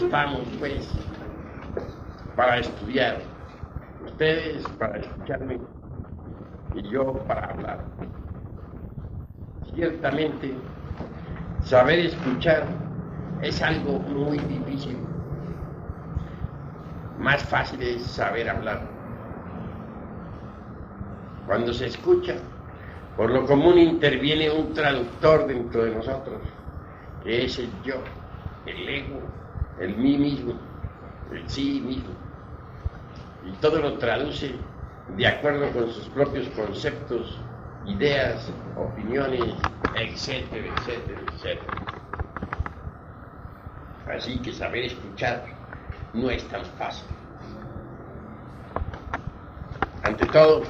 estamos, pues, para estudiar. Ustedes para escucharme y yo para hablar. Ciertamente, saber escuchar es algo muy difícil. Más fácil es saber hablar. Cuando se escucha, por lo común interviene un traductor dentro de nosotros, que es el yo, el ego, el mí mismo, el sí mismo. Y todo lo traduce de acuerdo con sus propios conceptos, ideas, opiniones, etcétera, etcétera, etcétera. Así que saber escuchar no es tan fácil. Ante todo,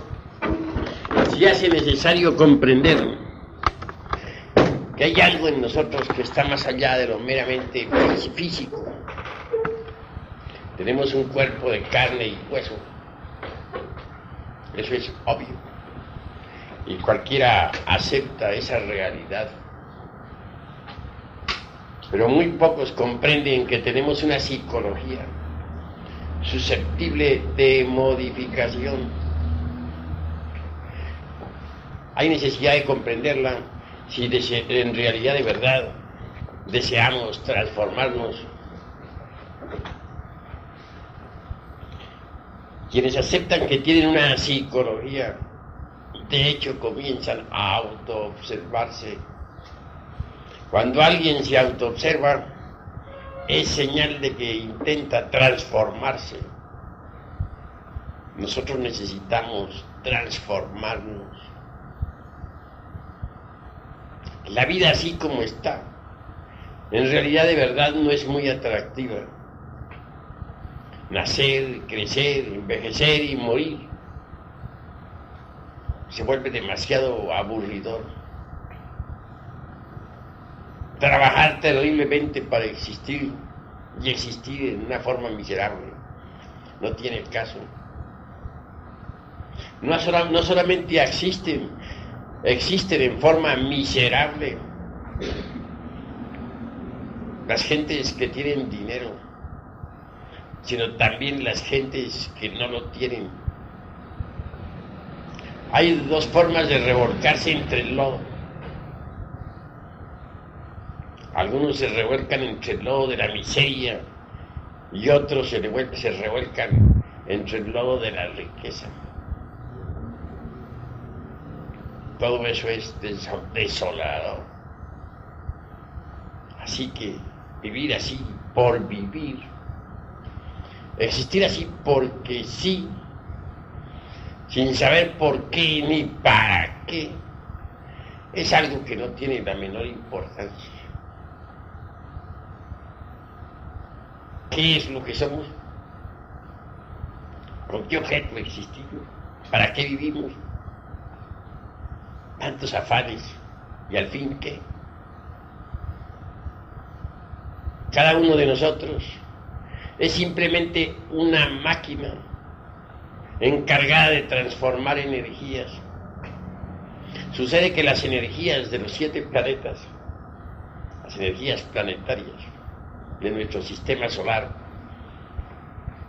se hace necesario comprender que hay algo en nosotros que está más allá de lo meramente físico. Tenemos un cuerpo de carne y hueso. Eso es obvio. Y cualquiera acepta esa realidad. Pero muy pocos comprenden que tenemos una psicología susceptible de modificación. Hay necesidad de comprenderla si en realidad de verdad deseamos transformarnos. Quienes aceptan que tienen una psicología, de hecho comienzan a autoobservarse. Cuando alguien se autoobserva, es señal de que intenta transformarse. Nosotros necesitamos transformarnos. La vida así como está, en realidad de verdad no es muy atractiva. Nacer, crecer, envejecer y morir se vuelve demasiado aburridor. Trabajar terriblemente para existir y existir en una forma miserable no tiene caso. No solamente existen en forma miserable las gentes que tienen dinero, sino también las gentes que no lo tienen. Hay dos formas de revolcarse entre el lodo. Algunos se revuelcan entre el lodo de la miseria y otros se revuelcan entre el lodo de la riqueza. Todo eso es desolador. Así que vivir así por vivir, existir así porque sí, sin saber por qué ni para qué, es algo que no tiene la menor importancia. ¿Qué es lo que somos? ¿Con qué objeto existimos? ¿Para qué vivimos? Tantos afanes, ¿y al fin qué? Cada uno de nosotros es simplemente una máquina encargada de transformar energías. Sucede que las energías de los 7 planetas, las energías planetarias de nuestro sistema solar,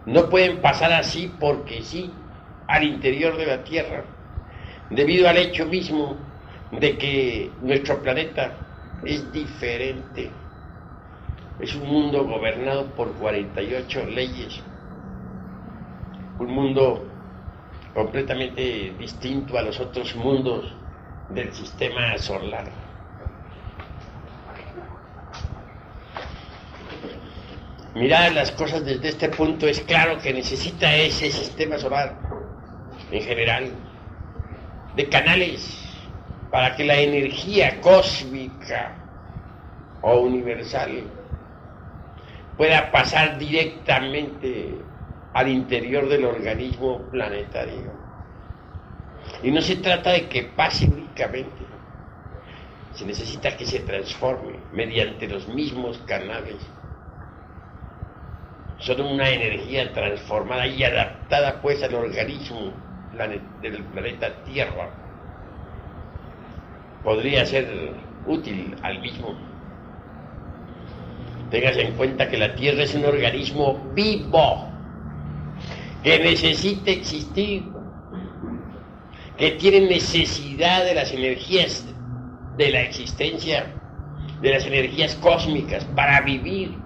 no pueden pasar así porque sí al interior de la Tierra, debido al hecho mismo de que nuestro planeta es diferente. Es un mundo gobernado por 48 leyes, un mundo completamente distinto a los otros mundos del sistema solar. Mirar las cosas desde este punto, es claro que necesita ese sistema solar en general de canales para que la energía cósmica o universal pueda pasar directamente al interior del organismo planetario. Y no se trata de que pase únicamente, se necesita que se transforme mediante los mismos canales. Son una energía transformada y adaptada pues al organismo del planeta Tierra. Podría ser útil al mismo. Tengas en cuenta que la Tierra es un organismo vivo, que necesita existir, que tiene necesidad de las energías de la existencia, de las energías cósmicas para vivir,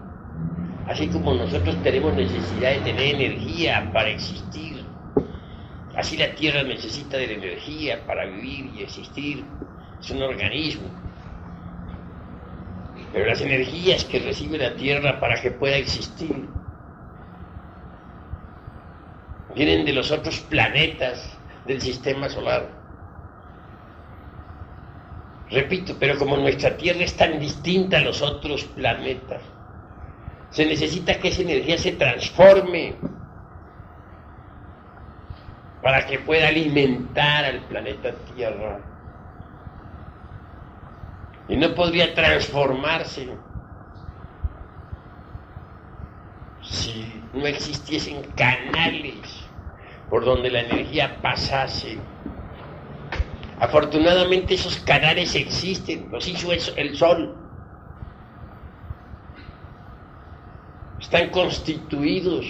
así como nosotros tenemos necesidad de tener energía para existir. Así la Tierra necesita de la energía para vivir y existir. Es un organismo. Pero las energías que recibe la Tierra para que pueda existir vienen de los otros planetas del sistema solar. Repito, pero como nuestra Tierra es tan distinta a los otros planetas, se necesita que esa energía se transforme para que pueda alimentar al planeta Tierra. Y no podría transformarse si no existiesen canales por donde la energía pasase. Afortunadamente esos canales existen, los hizo el Sol. Están constituidos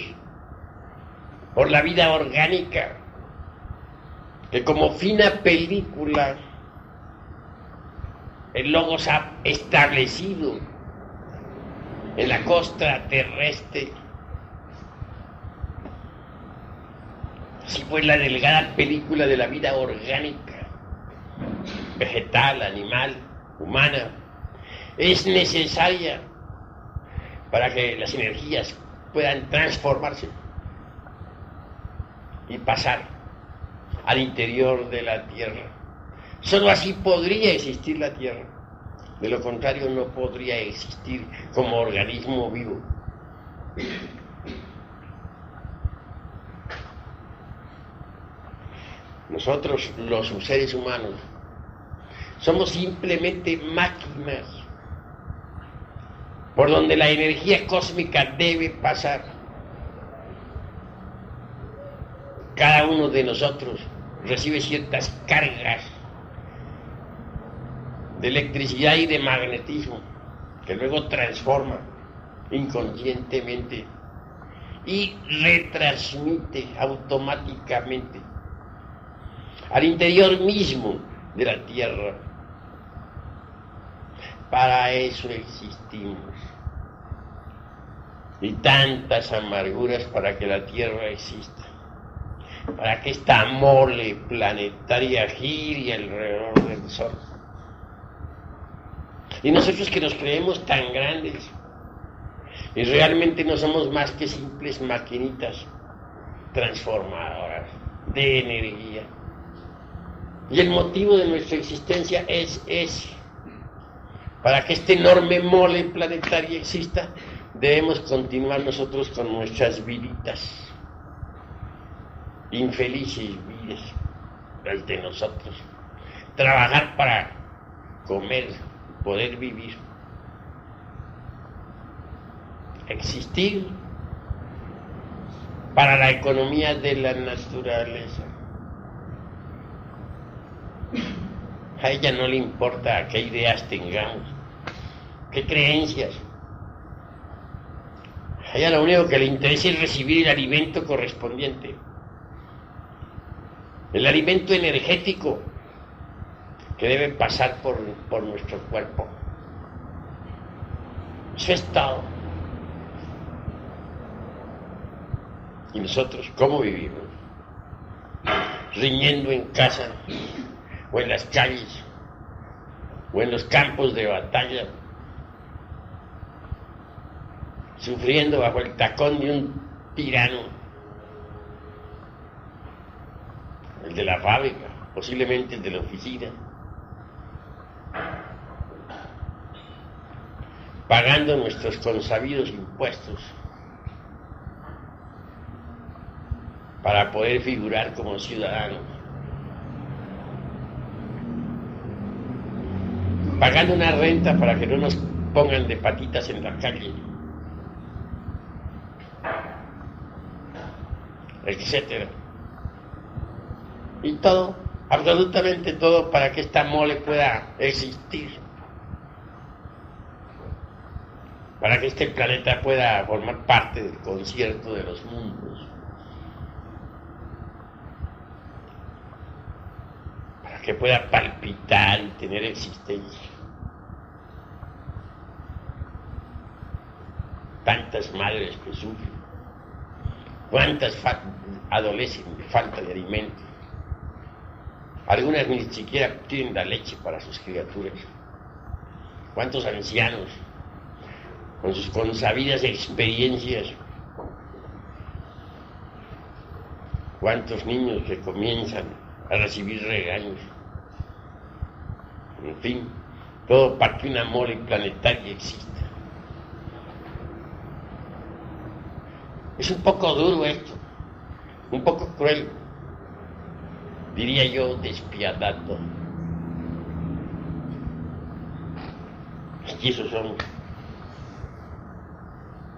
por la vida orgánica, que como fina película el Logos ha establecido en la costa terrestre. Así pues, la delgada película de la vida orgánica, vegetal, animal, humana, es necesaria para que las energías puedan transformarse y pasar al interior de la Tierra. Solo así podría existir la Tierra. De lo contrario, no podría existir como organismo vivo. Nosotros, los seres humanos, somos simplemente máquinas por donde la energía cósmica debe pasar. Cada uno de nosotros recibe ciertas cargas de electricidad y de magnetismo que luego transforma inconscientemente y retransmite automáticamente al interior mismo de la Tierra. Para eso existimos. Y tantas amarguras para que la Tierra exista, para que esta mole planetaria gire alrededor del Sol. Y nosotros que nos creemos tan grandes, y realmente no somos más que simples maquinitas transformadoras de energía. Y el motivo de nuestra existencia es ese. Para que este enorme mole planetario exista, debemos continuar nosotros con nuestras viditas, infelices vidas, las de nosotros. Trabajar para comer, poder vivir. Existir para la economía de la naturaleza. A ella no le importa qué ideas tengamos, qué creencias. A ella lo único que le interesa es recibir el alimento correspondiente, el alimento energético que debe pasar por nuestro cuerpo. Eso es todo. ¿Y nosotros cómo vivimos? Riñendo en casa, o en las calles, o en los campos de batalla, sufriendo bajo el tacón de un tirano, el de la fábrica, posiblemente el de la oficina, pagando nuestros consabidos impuestos para poder figurar como ciudadanos, pagando una renta para que no nos pongan de patitas en la calle, etcétera. Y todo, absolutamente todo, para que esta mole pueda existir. para que este planeta pueda formar parte del concierto de los mundos, para que pueda palpitar y tener existencia. Tantas madres que sufren, cuántas adolecen de falta de alimento, algunas ni siquiera tienen la leche para sus criaturas, cuántos ancianos con sus consabidas experiencias, cuántos niños que comienzan a recibir regaños, en fin, todo para que una mole planetaria exista. Es un poco duro esto, un poco cruel, diría yo, despiadado. Y esos son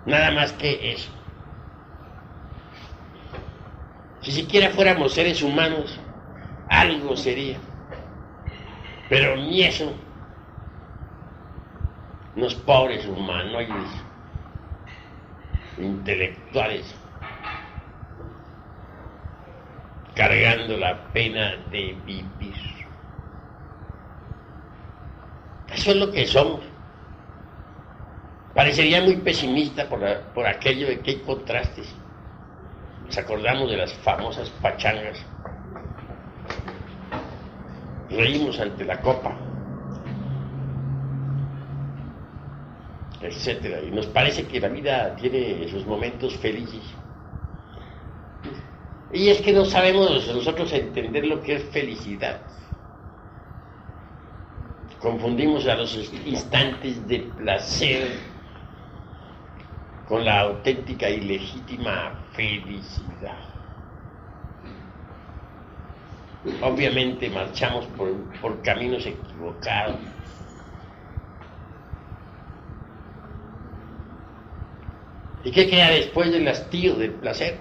nada más que eso. Si siquiera fuéramos seres humanos, algo sería. Pero ni eso. Unos pobres humanoides, intelectuales, cargando la pena de vivir. Eso es lo que somos. Parecería muy pesimista por aquello de que hay contrastes. Nos acordamos de las famosas pachangas. Reímos ante la copa, etcétera. Y nos parece que la vida tiene sus momentos felices. Y es que no sabemos nosotros entender lo que es felicidad. Confundimos a los instantes de placer con la auténtica y legítima felicidad. Obviamente marchamos por caminos equivocados. ¿Y qué queda después del hastío del placer?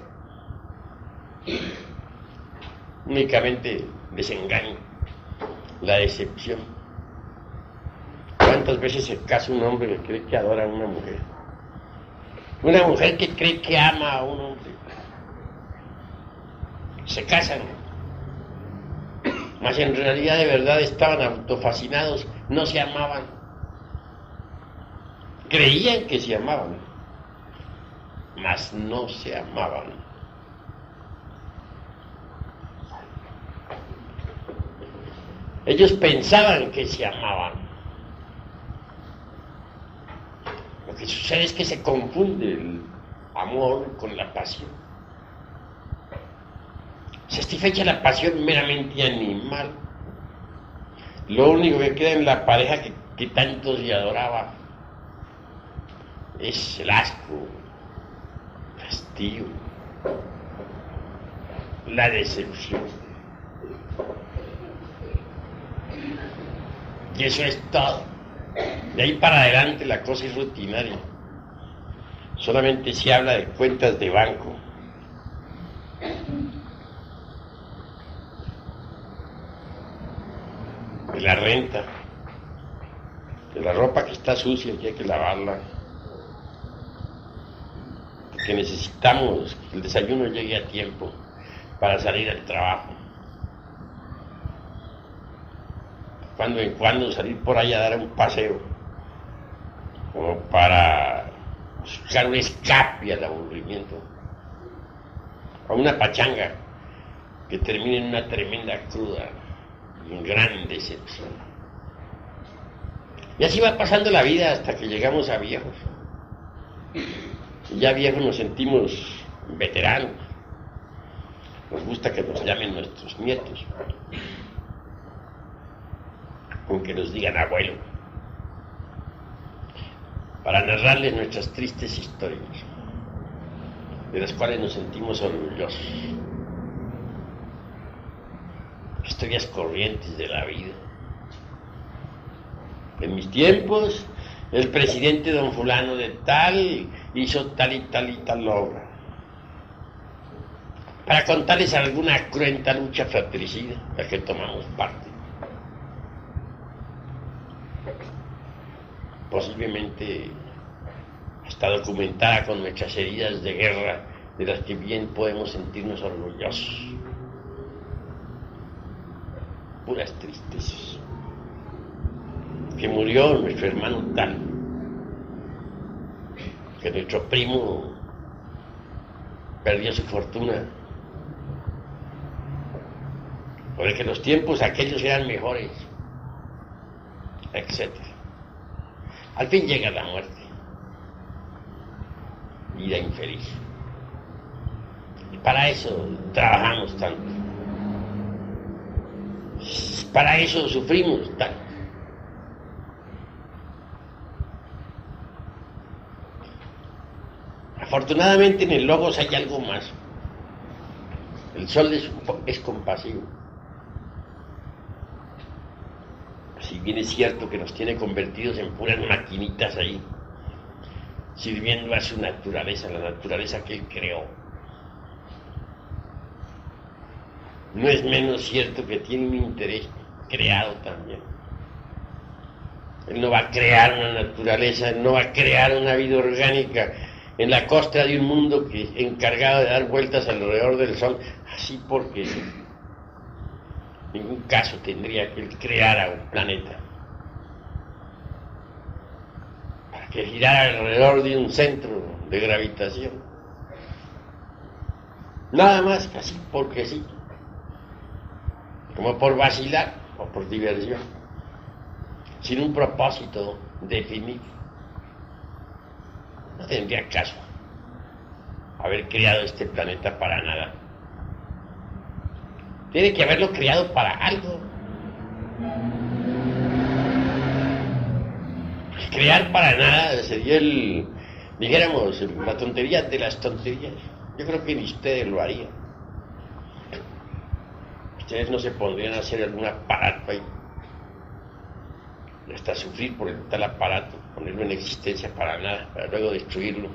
Únicamente desengaño, la decepción. ¿Cuántas veces se casa un hombre que cree que adora a una mujer? Una mujer que cree que ama a un hombre. Se casan, mas en realidad de verdad estaban autofascinados, no se amaban. Creían que se amaban, mas no se amaban. Ellos pensaban que se amaban. Lo que sucede es que se confunde el amor con la pasión. Satisfecha la pasión meramente animal. Lo único que queda en la pareja que tanto se adoraba es el asco, el hastío, la decepción. Y eso es todo. De ahí para adelante la cosa es rutinaria. Solamente se habla de cuentas de banco. De la renta, de la ropa que está sucia y hay que lavarla, de que necesitamos que el desayuno llegue a tiempo para salir al trabajo. Cuando en cuando salir por ahí a dar un paseo, como para buscar un escape al aburrimiento, a una pachanga que termine en una tremenda cruda, en gran decepción. Y así va pasando la vida hasta que llegamos a viejos. Y ya viejos nos sentimos veteranos. Nos gusta que nos llamen nuestros nietos, con que nos digan abuelo, para narrarles nuestras tristes historias, de las cuales nos sentimos orgullosos. Historias corrientes de la vida. En mis tiempos, el presidente don fulano de tal hizo tal y tal obra. Para contarles alguna cruenta lucha fratricida a la que tomamos parte. Posiblemente está documentada con nuestras heridas de guerra, de las que bien podemos sentirnos orgullosos. Puras tristezas. Que murió nuestro hermano tal, que nuestro primo perdió su fortuna, o de que los tiempos aquellos eran mejores, etc. Al fin llega la muerte, vida infeliz. Y para eso trabajamos tanto, para eso sufrimos tanto. Afortunadamente en el Logos hay algo más. El sol es compasivo. Si bien es cierto que nos tiene convertidos en puras maquinitas ahí, sirviendo a su naturaleza, la naturaleza que él creó. No es menos cierto que tiene un interés creado también. Él no va a crear una naturaleza, no va a crear una vida orgánica en la costra de un mundo que encargado de dar vueltas alrededor del sol, así porque en ningún caso tendría que él crear un planeta para que girara alrededor de un centro de gravitación. Nada más que así porque sí, como por vacilar o por diversión, sin un propósito definido. No tendría caso haber creado este planeta para nada. Tiene que haberlo creado para algo. Crear para nada sería dijéramos, la tontería de las tonterías. Yo creo que ni ustedes lo harían. Ustedes no se pondrían a hacer algún aparato ahí, hasta sufrir por el tal aparato, ponerlo en existencia para nada, para luego destruirlo.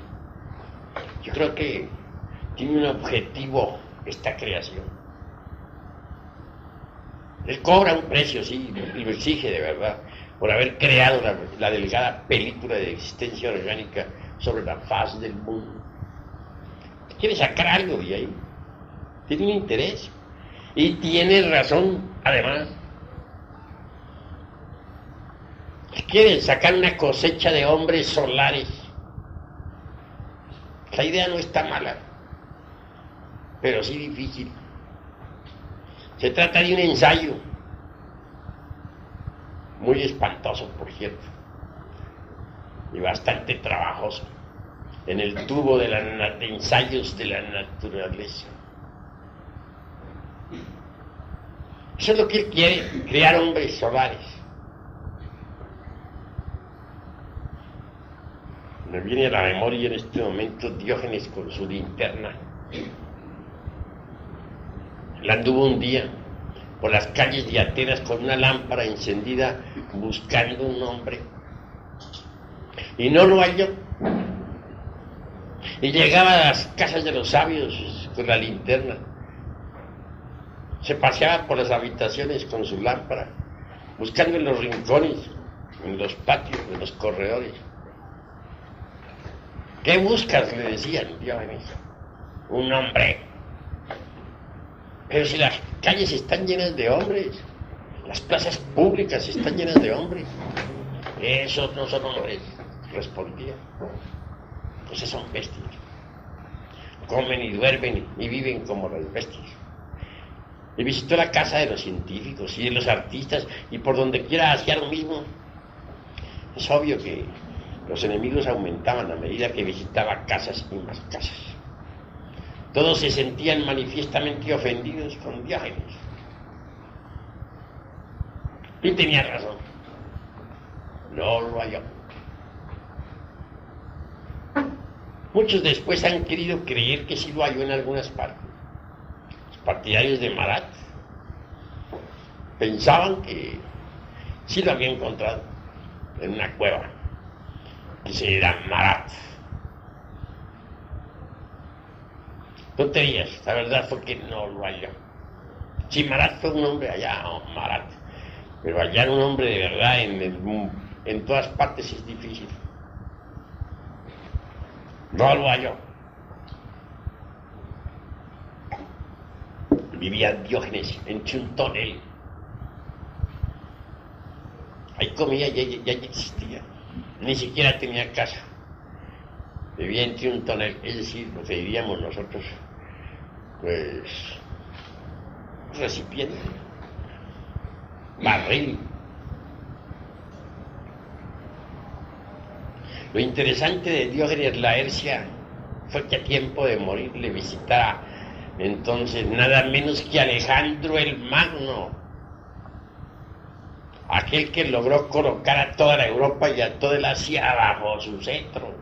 Yo creo que tiene un objetivo esta creación. Él cobra un precio, sí, y lo exige de verdad, por haber creado la delgada película de existencia orgánica sobre la faz del mundo. Quiere sacar algo de ahí, tiene un interés, y tiene razón, además. Quieren sacar una cosecha de hombres solares. La idea no está mala, pero sí difícil. Se trata de un ensayo, muy espantoso, por cierto, y bastante trabajoso, en el tubo de ensayos de la naturaleza. Eso es lo que él quiere, crear hombres solares. Me viene a la memoria en este momento Diógenes con su linterna. Él anduvo un día por las calles de Atenas con una lámpara encendida buscando un hombre y no lo halló. Y llegaba a las casas de los sabios con la linterna. Se paseaba por las habitaciones con su lámpara, buscando en los rincones, en los patios, en los corredores. ¿Qué buscas?, le decían, Diógenes. Un hombre. Pero si las calles están llenas de hombres, las plazas públicas están llenas de hombres. Esos no son hombres, respondía. Esos son bestias. Comen y duermen y viven como las bestias. Y visitó la casa de los científicos y de los artistas, y por donde quiera hacía lo mismo. Es obvio que los enemigos aumentaban a medida que visitaba casas y más casas. Todos se sentían manifiestamente ofendidos con Diógenes. Y tenía razón. No lo halló. Muchos después han querido creer que sí lo halló en algunas partes. Los partidarios de Marat pensaban que sí lo había encontrado en una cueva que se era Marat. Tonterías, la verdad fue que no lo halló. Si Marat fue un hombre allá, no, Marat, pero hallar un hombre de verdad en todas partes es difícil. No lo halló. Vivía Diógenes entre un tonel. Ahí comía, ya existía. Ni siquiera tenía casa. Vivía entre un tonel, es decir, lo que diríamos nosotros, pues, recipiente, barril. Lo interesante de Diógenes Laercia fue que a tiempo de morir le visitara entonces nada menos que Alejandro el Magno, aquel que logró colocar a toda la Europa y a toda el Asia bajo su cetro.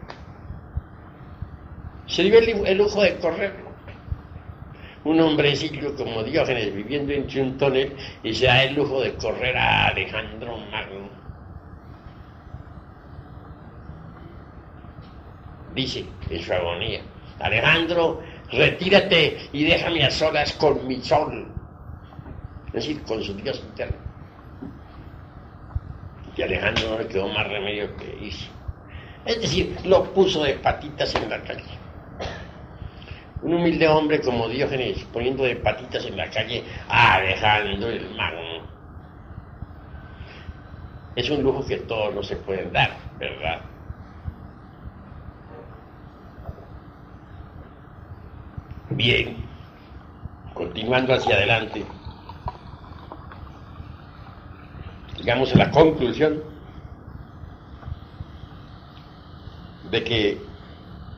Se dio el lujo de correrlo. Un hombrecillo como Diógenes viviendo entre un tonel y se da el lujo de correr a Alejandro Magno. Dice en su agonía: Alejandro, retírate y déjame a solas con mi sol, es decir, con su Dios interno. Y a Alejandro no le quedó más remedio que irse. Es decir, lo puso de patitas en la calle. Un humilde hombre como Diógenes poniendo de patitas en la calle a Alejandro el Magno. Es un lujo que todos no se pueden dar, ¿verdad? Bien, continuando hacia adelante, llegamos a la conclusión de que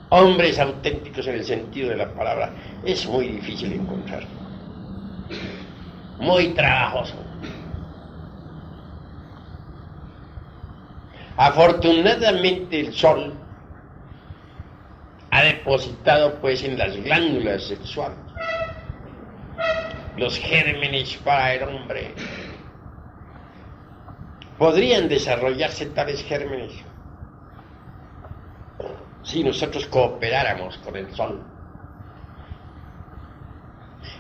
hombres auténticos en el sentido de la palabra es muy difícil encontrar, muy trabajoso. Afortunadamente el sol ha depositado pues en las glándulas sexuales los gérmenes para el hombre. Podrían desarrollarse tales gérmenes si nosotros cooperáramos con el sol.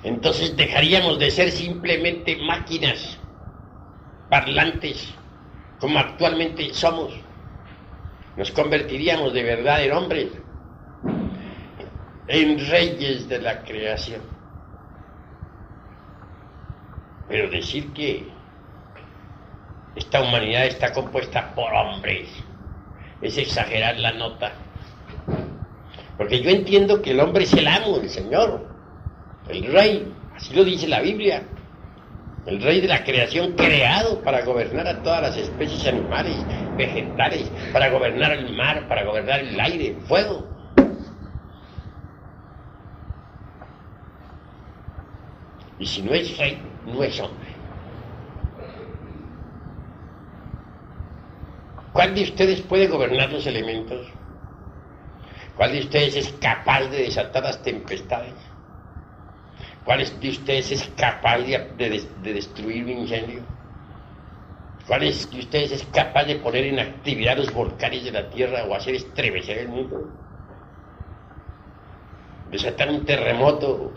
Entonces dejaríamos de ser simplemente máquinas parlantes como actualmente somos. Nos convertiríamos de verdad en hombres, en reyes de la creación. Pero decir que esta humanidad está compuesta por hombres es exagerar la nota. Porque yo entiendo que el hombre es el amo, el señor, el rey, así lo dice la Biblia. El rey de la creación creado para gobernar a todas las especies animales, vegetales, para gobernar el mar, para gobernar el aire, el fuego. Y si no es rey, no es hombre. ¿Cuál de ustedes puede gobernar los elementos? ¿Cuál de ustedes es capaz de desatar las tempestades? ¿Cuál de ustedes es capaz de destruir un incendio? ¿Cuál de ustedes es capaz de poner en actividad los volcanes de la tierra o hacer estremecer el mundo? ¿Desatar un terremoto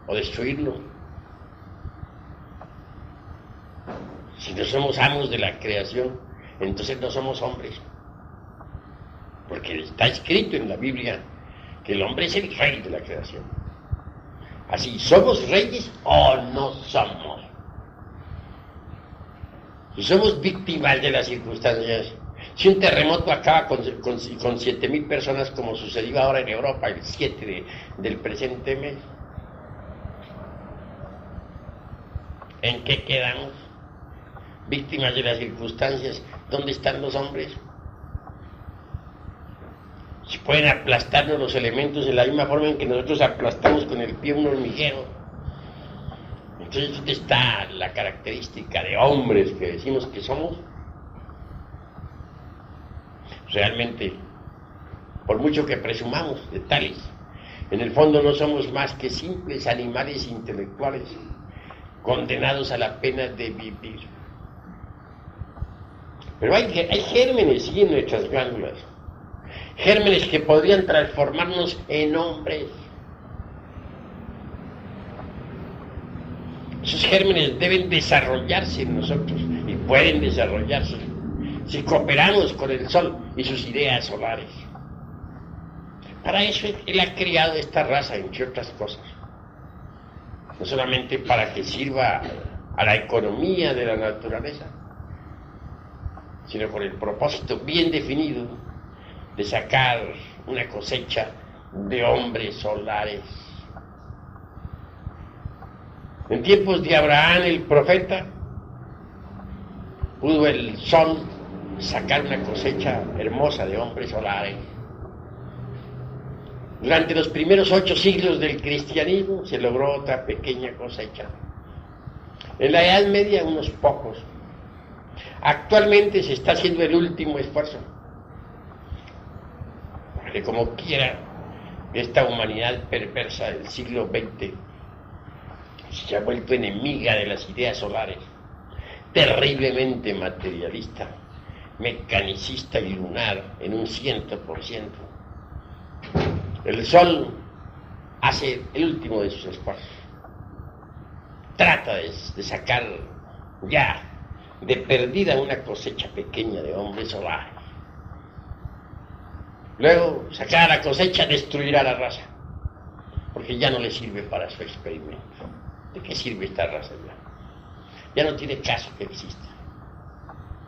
o destruirlo? Si no somos amos de la creación, entonces no somos hombres. Porque está escrito en la Biblia que el hombre es el rey de la creación. Así, ¿somos reyes o no somos? Si somos víctimas de las circunstancias, si un terremoto acaba con 7,000 personas como sucedió ahora en Europa el 7 del presente mes, ¿en qué quedamos? Víctimas de las circunstancias. ¿Dónde están los hombres? Si pueden aplastarnos los elementos de la misma forma en que nosotros aplastamos con el pie un hormiguero, entonces ¿dónde está la característica de hombres que decimos que somos? Realmente, por mucho que presumamos de tales, en el fondo no somos más que simples animales intelectuales condenados a la pena de vivir. Pero hay gérmenes, sí, en nuestras glándulas. Gérmenes que podrían transformarnos en hombres. Esos gérmenes deben desarrollarse en nosotros y pueden desarrollarse si cooperamos con el sol y sus ideas solares. Para eso él ha creado esta raza, entre otras cosas. No solamente para que sirva a la economía de la naturaleza, sino con el propósito bien definido de sacar una cosecha de hombres solares. En tiempos de Abraham el profeta, pudo el sol sacar una cosecha hermosa de hombres solares. Durante los primeros 8 siglos del cristianismo se logró otra pequeña cosecha. En la Edad Media unos pocos. Actualmente se está haciendo el último esfuerzo. Porque como quiera, esta humanidad perversa del siglo XX se ha vuelto enemiga de las ideas solares, terriblemente materialista, mecanicista y lunar en un 100%. El sol hace el último de sus esfuerzos. Trata de sacar ya de perdida una cosecha pequeña de hombres solares. Luego, sacar la cosecha destruirá la raza, porque ya no le sirve para su experimento. ¿De qué sirve esta raza ya? Ya no tiene caso que exista.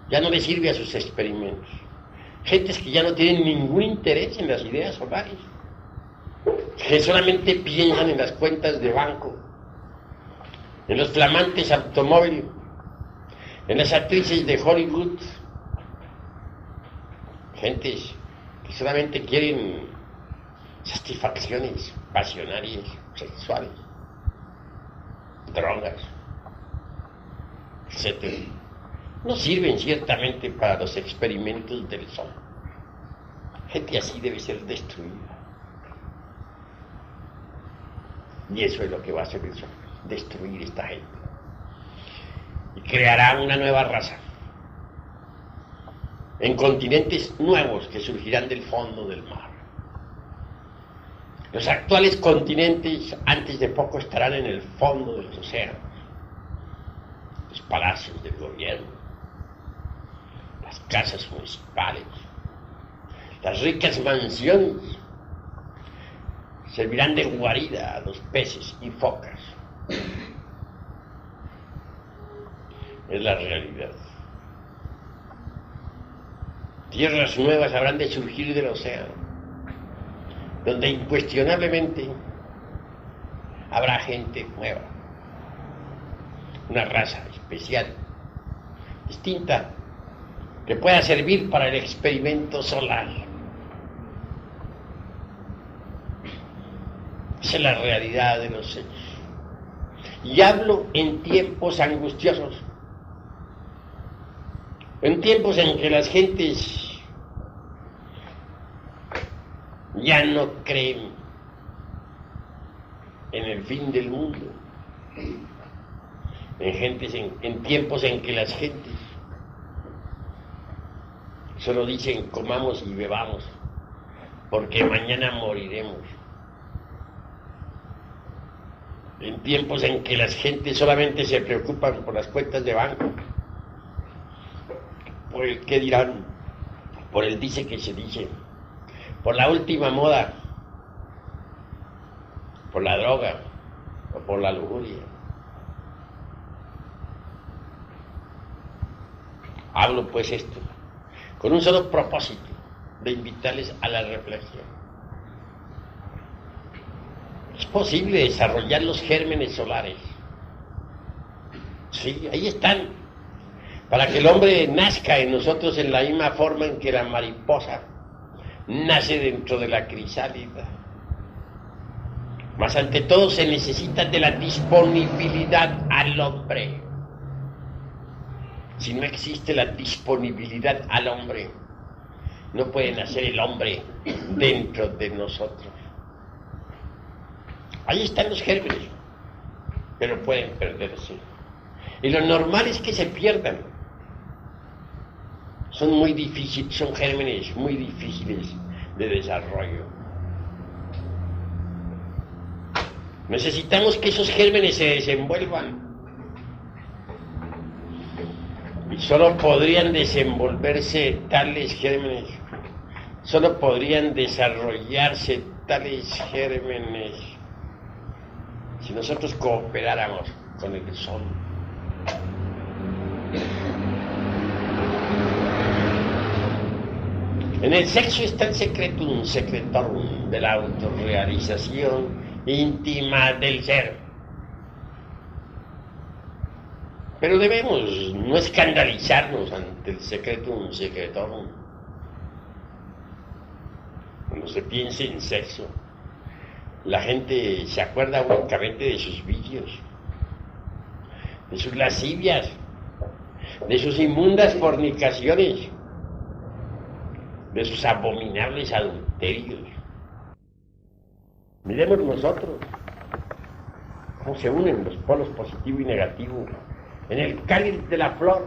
Ya no le sirve a sus experimentos. Gentes que ya no tienen ningún interés en las ideas solares, que solamente piensan en las cuentas de banco, en los flamantes automóviles, en las actrices de Hollywood, gentes que solamente quieren satisfacciones pasionarias, sexuales, drogas, etc. No sirven ciertamente para los experimentos del sol. Gente así debe ser destruida. Y eso es lo que va a hacer el sol, destruir esta gente. Y creará una nueva raza, en continentes nuevos que surgirán del fondo del mar. Los actuales continentes antes de poco estarán en el fondo de los océanos. Los palacios del gobierno, las casas municipales, las ricas mansiones servirán de guarida a los peces y focas. Es la realidad. Tierras nuevas habrán de surgir del océano, donde incuestionablemente habrá gente nueva, una raza especial, distinta, que pueda servir para el experimento solar. Esa es la realidad de los hechos. Y hablo en tiempos angustiosos, en tiempos en que las gentes ya no creen en el fin del mundo, en tiempos en que las gentes solo dicen comamos y bebamos, porque mañana moriremos. En tiempos en que las gentes solamente se preocupan por las cuentas de banco, por el qué dirán, por el dice que se dice, por la última moda, por la droga o por la lujuria. Hablo pues esto con un solo propósito, de invitarles a la reflexión. Es posible desarrollar los gérmenes solares. Sí, ahí están. Para que el hombre nazca en nosotros en la misma forma en que la mariposa nace dentro de la crisálida. Mas ante todo se necesita de la disponibilidad al hombre. Si no existe la disponibilidad al hombre, no puede nacer el hombre dentro de nosotros. Ahí están los gérmenes, pero pueden perderse. Y lo normal es que se pierdan. Son muy difíciles, son gérmenes muy difíciles de desarrollo. Necesitamos que esos gérmenes se desenvuelvan. Y solo podrían desenvolverse tales gérmenes solo podrían desarrollarse tales gérmenes si nosotros cooperáramos con el sol. En el sexo está el secretum secretorum de la autorrealización íntima del ser. Pero debemos no escandalizarnos ante el secretum secretorum. Cuando se piense en sexo, la gente se acuerda únicamente de sus vicios, de sus lascivias, de sus inmundas fornicaciones, de sus abominables adulterios. Miremos nosotros cómo se unen los polos positivo y negativo en el cáliz de la flor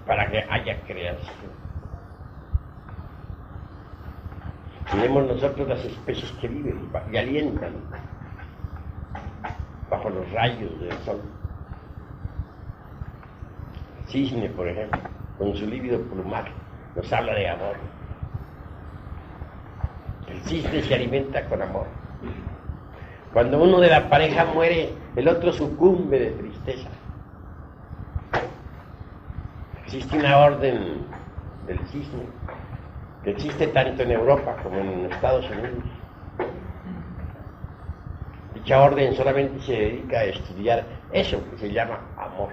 para que haya creación. Miremos nosotros las especies que viven y alientan bajo los rayos del sol. El cisne, por ejemplo, con su lívido plumaje, nos habla de amor. El cisne se alimenta con amor. Cuando uno de la pareja muere, el otro sucumbe de tristeza. Existe una orden del cisne que existe tanto en Europa como en Estados Unidos. Dicha orden solamente se dedica a estudiar eso que se llama amor.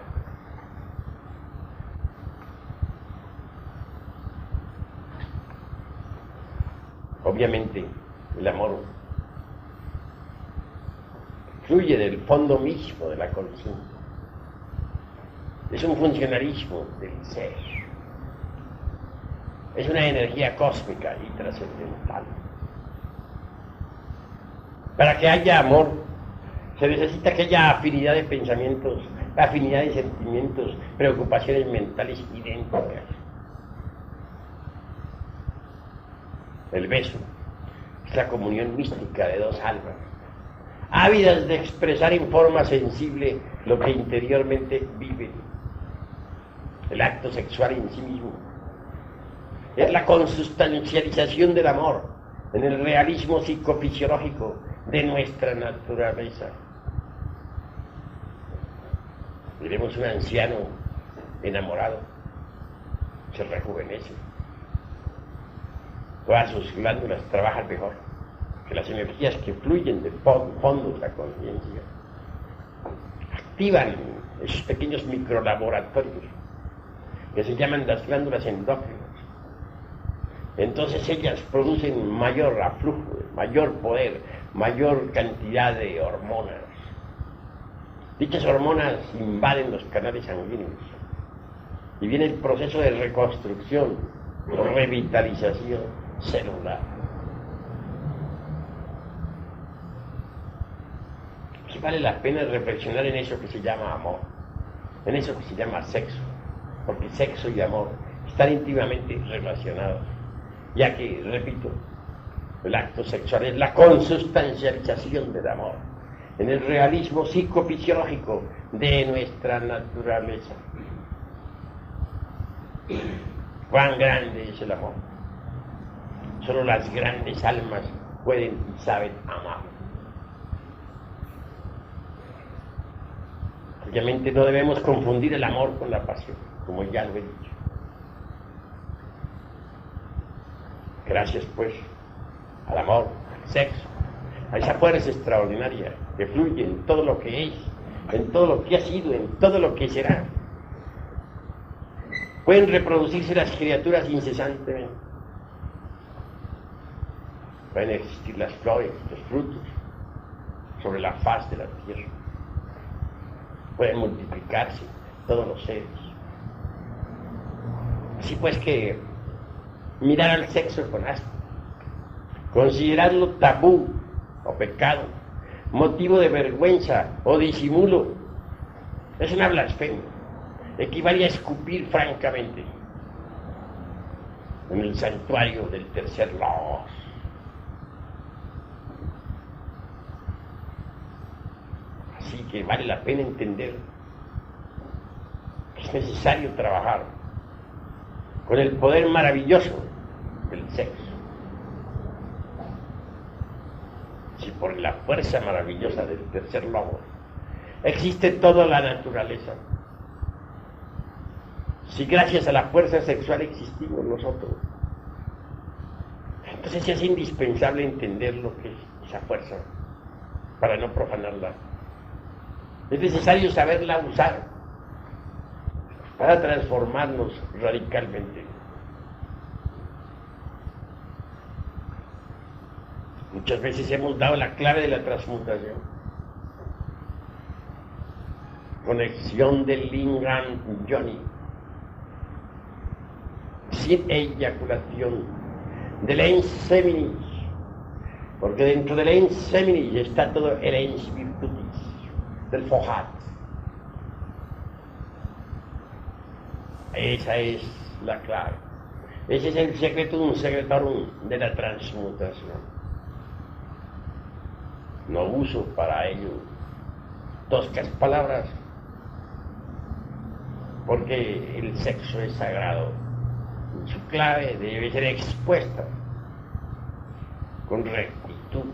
Obviamente, el amor fluye del fondo mismo de la conciencia. Es un funcionalismo del ser. Es una energía cósmica y trascendental. Para que haya amor, se necesita que haya afinidad de pensamientos, afinidad de sentimientos, preocupaciones mentales idénticas. El beso es la comunión mística de dos almas, ávidas de expresar en forma sensible lo que interiormente viven. El acto sexual en sí mismo es la consustancialización del amor en el realismo psicofisiológico de nuestra naturaleza. Veremos un anciano enamorado, se rejuvenece, todas sus glándulas trabajan mejor, que las energías que fluyen del fondo de la conciencia activan esos pequeños microlaboratorios que se llaman las glándulas endócrinas. Entonces ellas producen mayor aflujo, mayor poder, mayor cantidad de hormonas. Dichas hormonas invaden los canales sanguíneos y viene el proceso de reconstrucción, revitalización celular. Aquí vale la pena reflexionar en eso que se llama amor, en eso que se llama sexo, porque sexo y amor están íntimamente relacionados, ya que, repito, el acto sexual es la consustancialización del amor en el realismo psicofisiológico de nuestra naturaleza. ¿Cuán grande es el amor? Solo las grandes almas pueden y saben amar. Obviamente no debemos confundir el amor con la pasión, como ya lo he dicho. Gracias, pues, al amor, al sexo, a esa fuerza extraordinaria que fluye en todo lo que es, en todo lo que ha sido, en todo lo que será. Pueden reproducirse las criaturas incesantemente. Pueden existir las flores, los frutos, sobre la faz de la tierra. Pueden multiplicarse todos los seres. Así pues que mirar al sexo con asco, considerarlo tabú o pecado, motivo de vergüenza o disimulo, es una blasfemia. Equivale a escupir francamente en el santuario del tercer logos. Así que vale la pena entender que es necesario trabajar con el poder maravilloso del sexo. Si por la fuerza maravillosa del tercer logos existe toda la naturaleza, si gracias a la fuerza sexual existimos nosotros, entonces es indispensable entender lo que es esa fuerza para no profanarla. Es necesario saberla usar para transformarnos radicalmente. Muchas veces hemos dado la clave de la transmutación. Conexión del Lingam Yoni, sin eyaculación, del ens seminis, porque dentro del ens seminis está todo el ens virtutis, del fohat. Esa es la clave. Ese es el secretum secretorum de la transmutación. No uso para ello toscas palabras, porque el sexo es sagrado. Su clave debe ser expuesta con rectitud.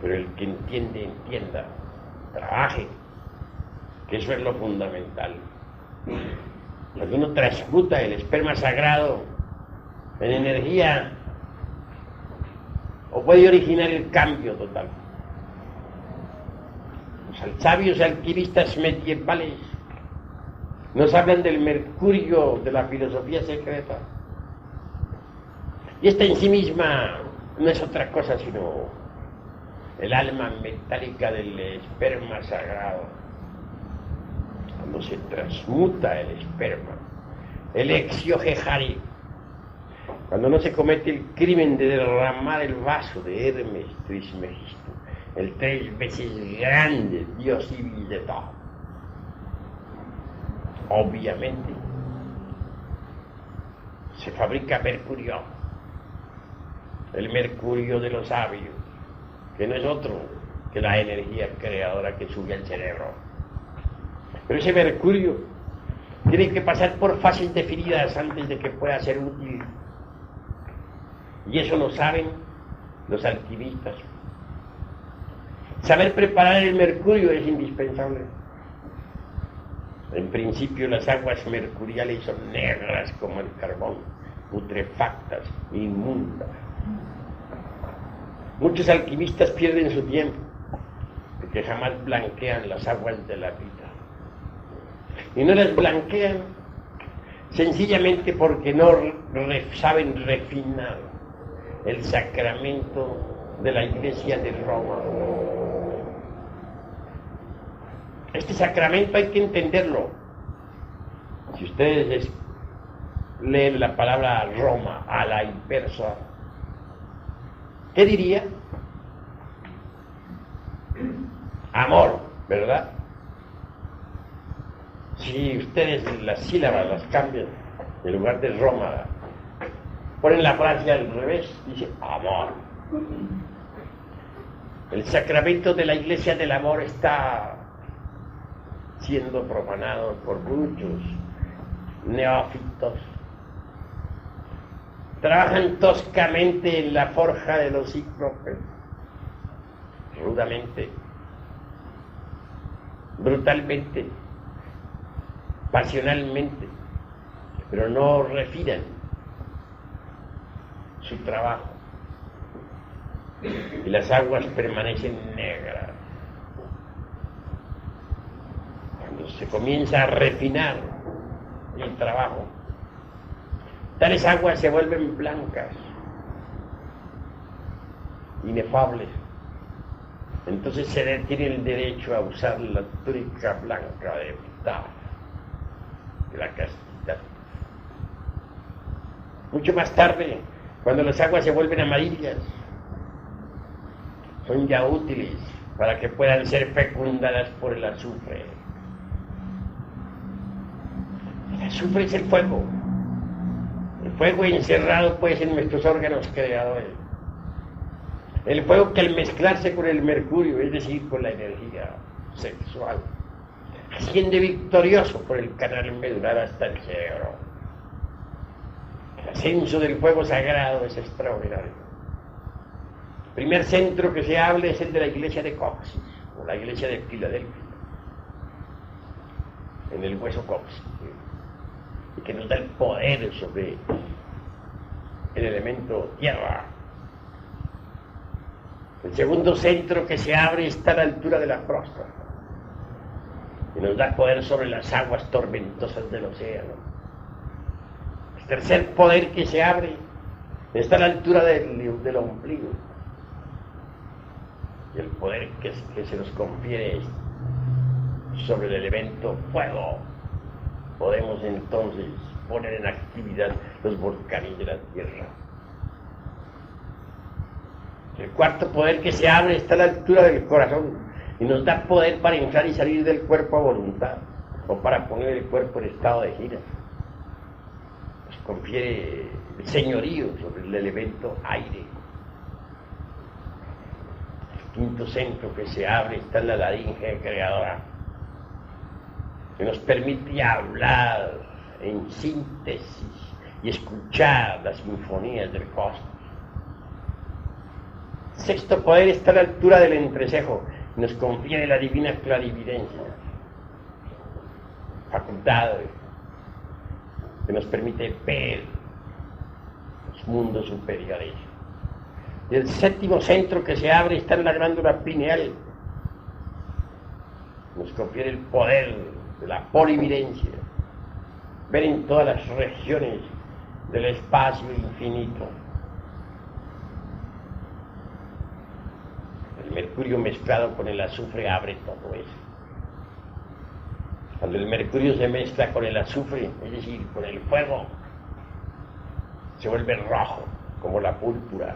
Pero el que entiende, entienda, trabaje, que eso es lo fundamental. Cuando uno transmuta el esperma sagrado en energía, o puede originar el cambio total. Los sabios alquimistas medievales nos hablan del mercurio de la filosofía secreta. Y esta en sí misma no es otra cosa sino el alma metálica del esperma sagrado. Cuando se transmuta el esperma, el exiohejari, cuando no se comete el crimen de derramar el vaso de Hermes Trismegisto, el 3 veces grande dios Ibis de todo. Obviamente se fabrica mercurio, el mercurio de los sabios, que no es otro que la energía creadora que sube al cerebro. Pero ese mercurio tiene que pasar por fases definidas antes de que pueda ser útil. Y eso lo saben los alquimistas. Saber preparar el mercurio es indispensable. En principio las aguas mercuriales son negras como el carbón, putrefactas, inmundas. Muchos alquimistas pierden su tiempo, porque jamás blanquean las aguas de la vida. Y no las blanquean sencillamente porque no saben refinar el sacramento de la Iglesia de Roma. Este sacramento hay que entenderlo. Si ustedes leen la palabra Roma a la inversa, ¿qué diría? Amor, ¿verdad? Si ustedes las sílabas las cambian, en lugar de Roma, ponen la frase al revés, dice amor. El sacramento de la Iglesia del amor está siendo profanado por muchos neófitos. Trabajan toscamente en la forja de los cíclopes, rudamente, brutalmente, pasionalmente, pero no refinan su trabajo y las aguas permanecen negras. Cuando se comienza a refinar el trabajo, tales aguas se vuelven blancas, inefables. Entonces se tiene el derecho a usar la túnica blanca de Ptah, de la castidad. Mucho más tarde, cuando las aguas se vuelven amarillas, son ya útiles para que puedan ser fecundadas por el azufre. El azufre es el fuego. El fuego encerrado pues en nuestros órganos creadores. El fuego que al mezclarse con el mercurio, es decir, con la energía sexual, asciende victorioso por el canal medular hasta el cerebro. El ascenso del fuego sagrado es extraordinario. El primer centro que se abre es el de la iglesia de Coxis, o la iglesia de Filadelfia, en el hueso Coxis, y que nos da el poder sobre el elemento tierra. El segundo centro que se abre está a la altura de la próstata y nos da poder sobre las aguas tormentosas del océano. El tercer poder que se abre está a la altura del ombligo, y el poder que se nos confiere sobre el elemento fuego. Podemos entonces poner en actividad los volcanes de la tierra. El cuarto poder que se abre está a la altura del corazón y nos da poder para entrar y salir del cuerpo a voluntad, o para poner el cuerpo en estado de gira. Nos confiere el señorío sobre el elemento aire. El quinto centro que se abre está en la laringe creadora, que nos permite hablar en síntesis y escuchar las sinfonías del cosmos. El sexto poder está a la altura del entrecejo y nos confiere la divina clarividencia, facultad que nos permite ver los mundos superiores. Y el séptimo centro que se abre está en la glándula pineal, nos confiere el poder de la polividencia, ver en todas las regiones del espacio infinito. El mercurio mezclado con el azufre abre todo eso. Cuando el mercurio se mezcla con el azufre, es decir, con el fuego, se vuelve rojo, como la púrpura.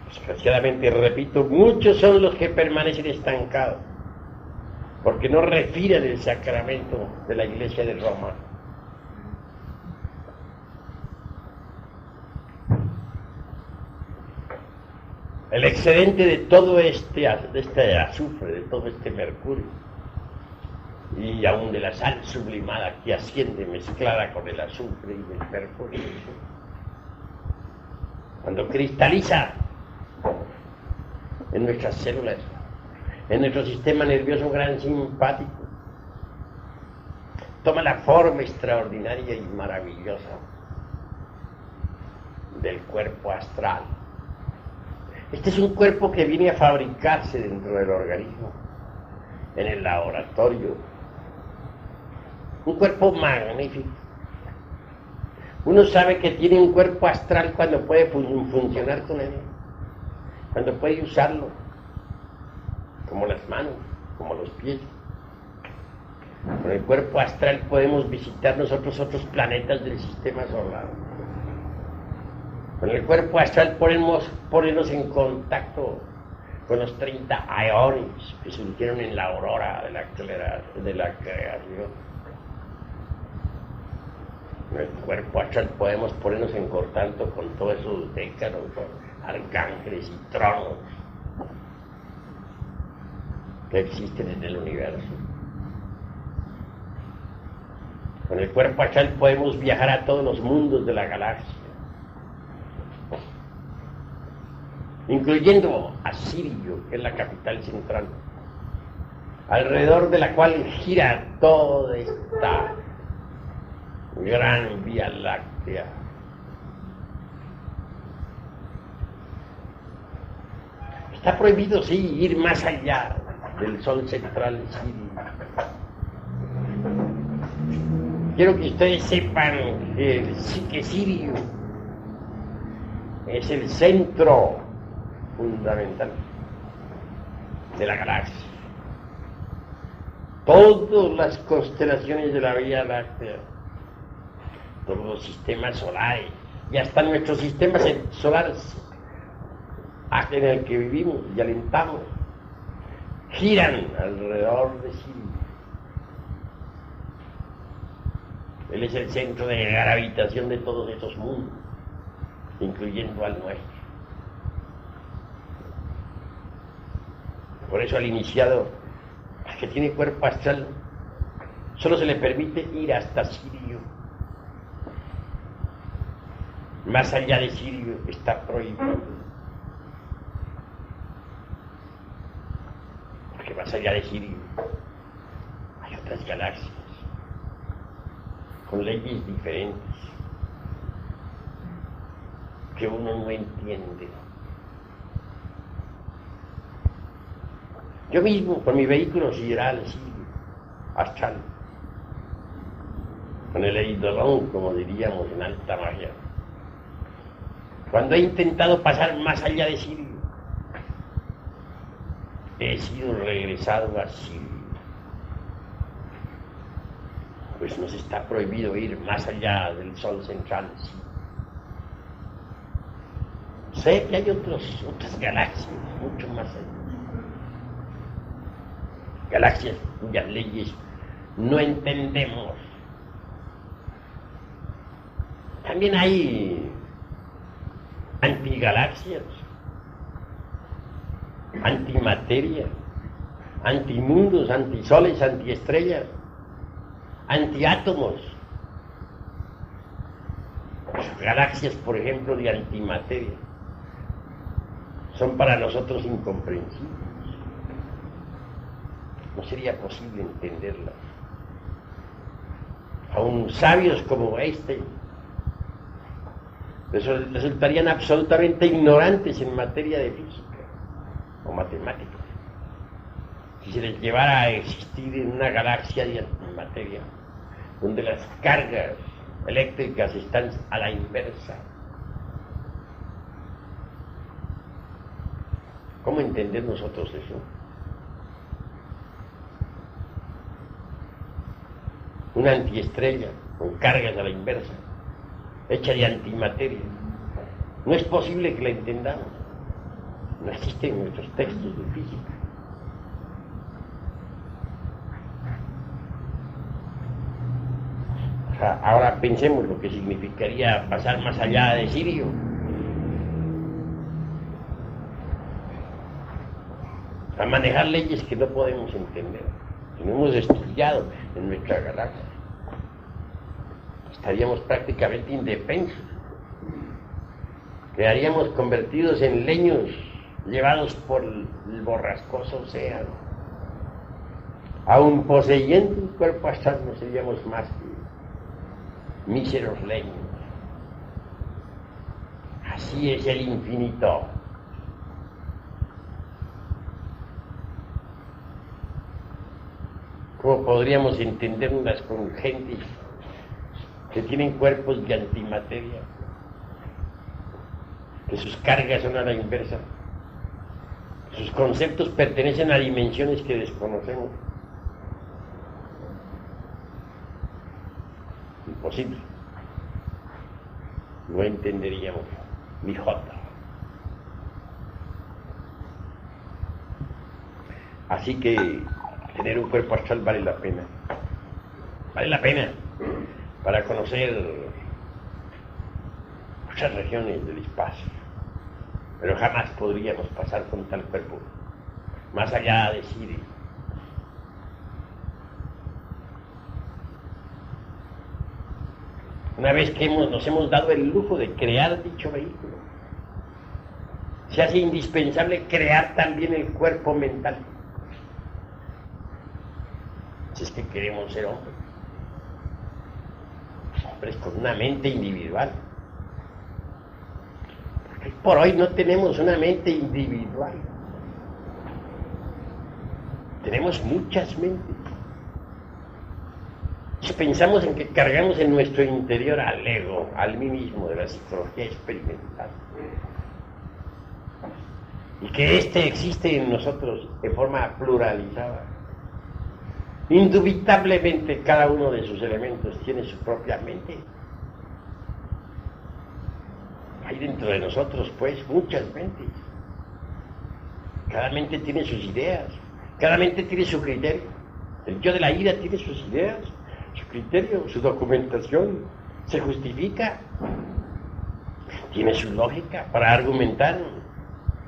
Desgraciadamente, repito, muchos son los que permanecen estancados, porque no refieren el sacramento de la Iglesia de Roma. El excedente de todo este azufre, de todo este mercurio, y aún de la sal sublimada que asciende mezclada con el azufre y el mercurio, cuando cristaliza en nuestras células, en nuestro sistema nervioso gran simpático, toma la forma extraordinaria y maravillosa del cuerpo astral. Este es un cuerpo que viene a fabricarse dentro del organismo, en el laboratorio. Un cuerpo magnífico. Uno sabe que tiene un cuerpo astral cuando puede funcionar con él, cuando puede usarlo, como las manos, como los pies. Con el cuerpo astral podemos visitar nosotros otros planetas del sistema solar. Con el cuerpo astral podemos ponernos en contacto con los 30 aeones que surgieron en la aurora de la creación. Con el cuerpo astral podemos ponernos en contacto con todos esos décanos, arcángeles y tronos que existen en el universo. Con el cuerpo astral podemos viajar a todos los mundos de la galaxia, incluyendo a Sirio, que es la capital central, alrededor de la cual gira toda esta gran Vía Láctea. Está prohibido, sí, ir más allá del sol central sirio. Quiero que ustedes sepan que Sirio es el centro fundamental de la galaxia. Todas las constelaciones de la Vía Láctea, todos los sistemas solares, y hasta nuestros sistemas solares en el que vivimos y alentamos, giran alrededor de Sirio. Él es el centro de gravitación de todos esos mundos, incluyendo al nuestro. Por eso al iniciado al que tiene cuerpo astral, solo se le permite ir hasta Sirio. Más allá de Sirio está prohibido. Porque más allá de Sirio hay otras galaxias con leyes diferentes que uno no entiende. Yo mismo, con mi vehículo sideral, astral, con el eidolon, como diríamos en alta magia, cuando he intentado pasar más allá de Sirio, he sido regresado a Sirio. Pues nos está prohibido ir más allá del Sol central. Sé que hay otras galaxias, mucho más allá. Galaxias cuyas leyes no entendemos. También hay antigalaxias, antimateria, antimundos, antisoles, antiestrellas, antiátomos. Las galaxias, por ejemplo, de antimateria son para nosotros incomprensibles. No sería posible entenderlas. Aún sabios como Einstein resultarían absolutamente ignorantes en materia de física o matemáticas si se les llevara a existir en una galaxia de antimateria donde las cargas eléctricas están a la inversa. ¿Cómo entender nosotros eso? Una antiestrella con cargas a la inversa, hecha de antimateria. No es posible que la entendamos. No existe en nuestros textos de física. O sea, ahora pensemos lo que significaría pasar más allá de Sirio. A manejar leyes que no podemos entender, que no hemos estudiado en nuestra galaxia. Estaríamos prácticamente indefensos. Quedaríamos convertidos en leños llevados por el borrascoso océano. Aun poseyendo un cuerpo astral, no seríamos más que míseros leños. Así es el infinito. ¿Cómo podríamos entenderlas con gentes que tienen cuerpos de antimateria, que sus cargas son a la inversa, sus conceptos pertenecen a dimensiones que desconocemos? Imposible. No entenderíamos ni jota. Así que tener un cuerpo astral vale la pena. Vale la pena para conocer muchas regiones del espacio. Pero jamás podríamos pasar con tal cuerpo más allá de Sirio. Una vez que nos hemos dado el lujo de crear dicho vehículo, se hace indispensable crear también el cuerpo mental. Si es que queremos ser hombres con una mente individual. Porque por hoy no tenemos una mente individual. Tenemos muchas mentes. Si pensamos en que cargamos en nuestro interior al ego, al mí mismo de la psicología experimental, y que éste existe en nosotros de forma pluralizada. Indubitablemente cada uno de sus elementos tiene su propia mente. Hay dentro de nosotros, pues, muchas mentes. Cada mente tiene sus ideas, cada mente tiene su criterio. El yo de la ira tiene sus ideas, su criterio, su documentación, se justifica, tiene su lógica para argumentar,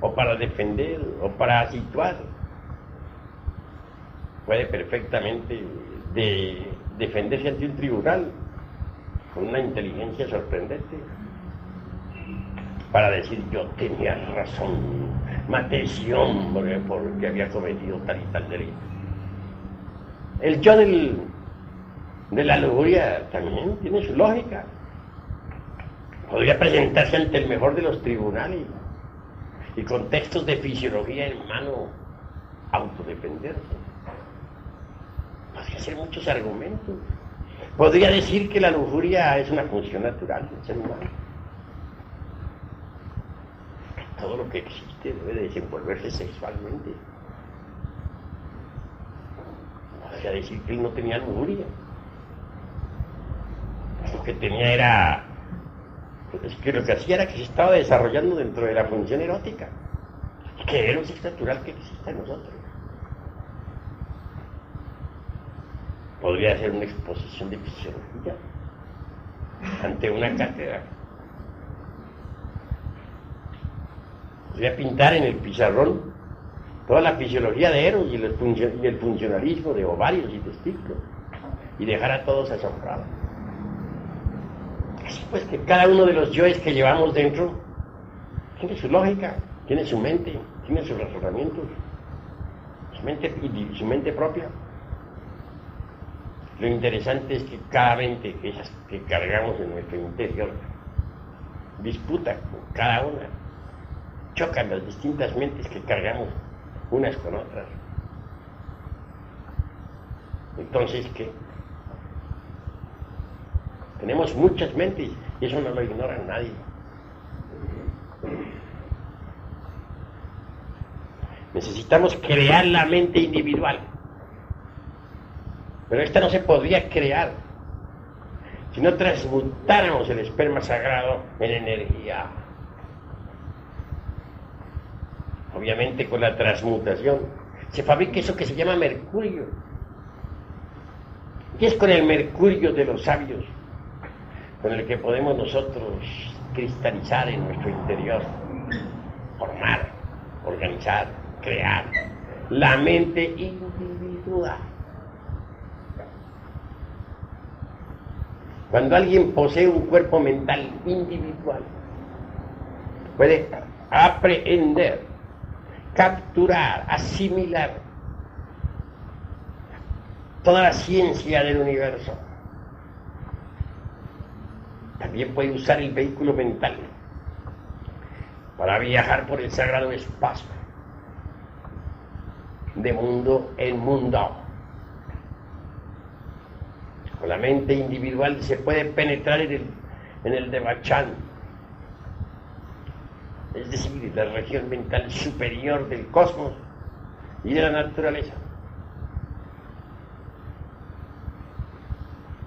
o para defender, o para situar. puede perfectamente defenderse ante un tribunal con una inteligencia sorprendente para decir: yo tenía razón, maté a ese hombre porque había cometido tal y tal delito. El yo de la lujuria también tiene su lógica. Podría presentarse ante el mejor de los tribunales y con textos de fisiología en mano autodefenderse. Podría hacer muchos argumentos. Podría decir que la lujuria es una función natural del ser humano. Todo lo que existe debe desenvolverse sexualmente. Podría decir que él no tenía lujuria. Lo que tenía era... Es que lo que hacía era que se estaba desarrollando dentro de la función erótica. Que eros es natural que exista en nosotros. Podría hacer una exposición de fisiología ante una cátedra. Podría pintar en el pizarrón toda la fisiología de Eros y el funcionalismo de ovarios y testículos y dejar a todos asombrados. Así pues que cada uno de los yoes que llevamos dentro tiene su lógica, tiene su mente, tiene sus razonamientos, su mente propia. Lo interesante es que cada mente que cargamos en nuestro interior disputa con cada una, chocan las distintas mentes que cargamos unas con otras. Entonces, ¿qué? Tenemos muchas mentes y eso no lo ignora nadie. Necesitamos crear la mente individual. Pero esta no se podría crear si no transmutáramos el esperma sagrado en energía. Obviamente con la transmutación se fabrica eso que se llama mercurio. Y es con el mercurio de los sabios con el que podemos nosotros cristalizar en nuestro interior, formar, organizar, crear la mente individual. Cuando alguien posee un cuerpo mental individual, puede aprehender, capturar, asimilar toda la ciencia del universo. También puede usar el vehículo mental para viajar por el sagrado espacio, de mundo en mundo. Con la mente individual se puede penetrar en el Devachan, es decir, la región mental superior del cosmos y de la naturaleza.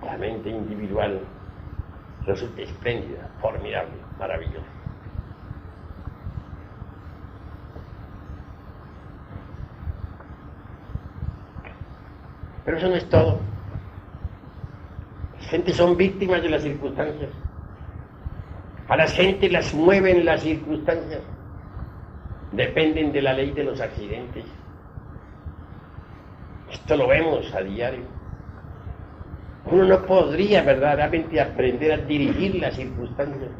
La mente individual resulta espléndida, formidable, maravillosa. Pero eso no es todo. Las gentes son víctimas de las circunstancias. A las gentes las mueven las circunstancias. Dependen de la ley de los accidentes. Esto lo vemos a diario. Uno no podría verdaderamente aprender a dirigir las circunstancias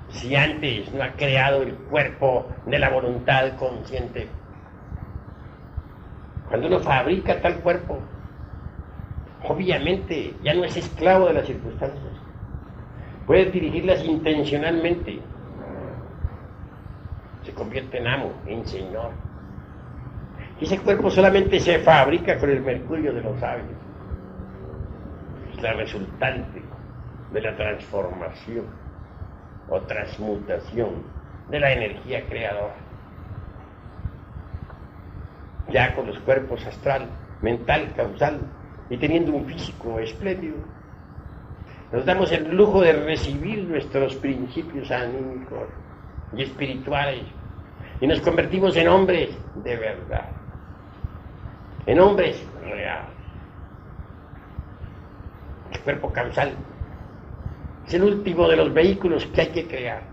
si antes no ha creado el cuerpo de la voluntad consciente. Cuando uno fabrica tal cuerpo, obviamente ya no es esclavo de las circunstancias. Puede dirigirlas intencionalmente. Se convierte en amo, en señor. Y ese cuerpo solamente se fabrica con el mercurio de los sabios. Es la resultante de la transformación o transmutación de la energía creadora. Ya con los cuerpos astral, mental, causal y teniendo un físico espléndido, nos damos el lujo de recibir nuestros principios anímicos y espirituales y nos convertimos en hombres de verdad, en hombres reales. El cuerpo causal es el último de los vehículos que hay que crear.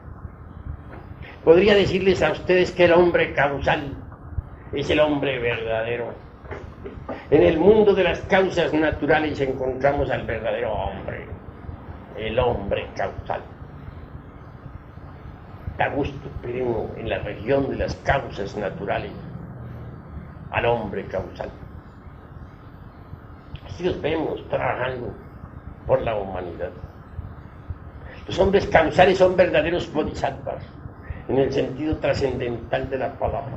Podría decirles a ustedes que el hombre causal es el hombre verdadero. En el mundo de las causas naturales encontramos al verdadero hombre, el hombre causal. Da gusto, pero en la región de las causas naturales, al hombre causal. Así los vemos trabajando por la humanidad. Los hombres causales son verdaderos bodhisattvas, en el sentido trascendental de la palabra.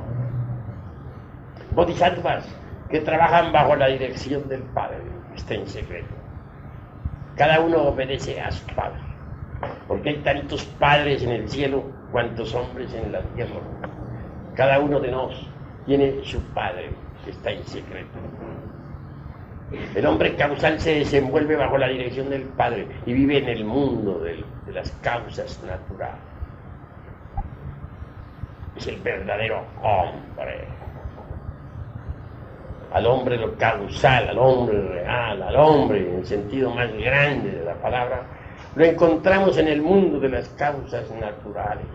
Bodhisattvas que trabajan bajo la dirección del Padre, que está en secreto. Cada uno obedece a su Padre, porque hay tantos padres en el cielo cuantos hombres en la tierra. Cada uno de nosotros tiene su Padre, que está en secreto. El hombre causal se desenvuelve bajo la dirección del Padre y vive en el mundo de las causas naturales. Es el verdadero hombre. Al hombre lo causal, al hombre real, al hombre en el sentido más grande de la palabra, lo encontramos en el mundo de las causas naturales.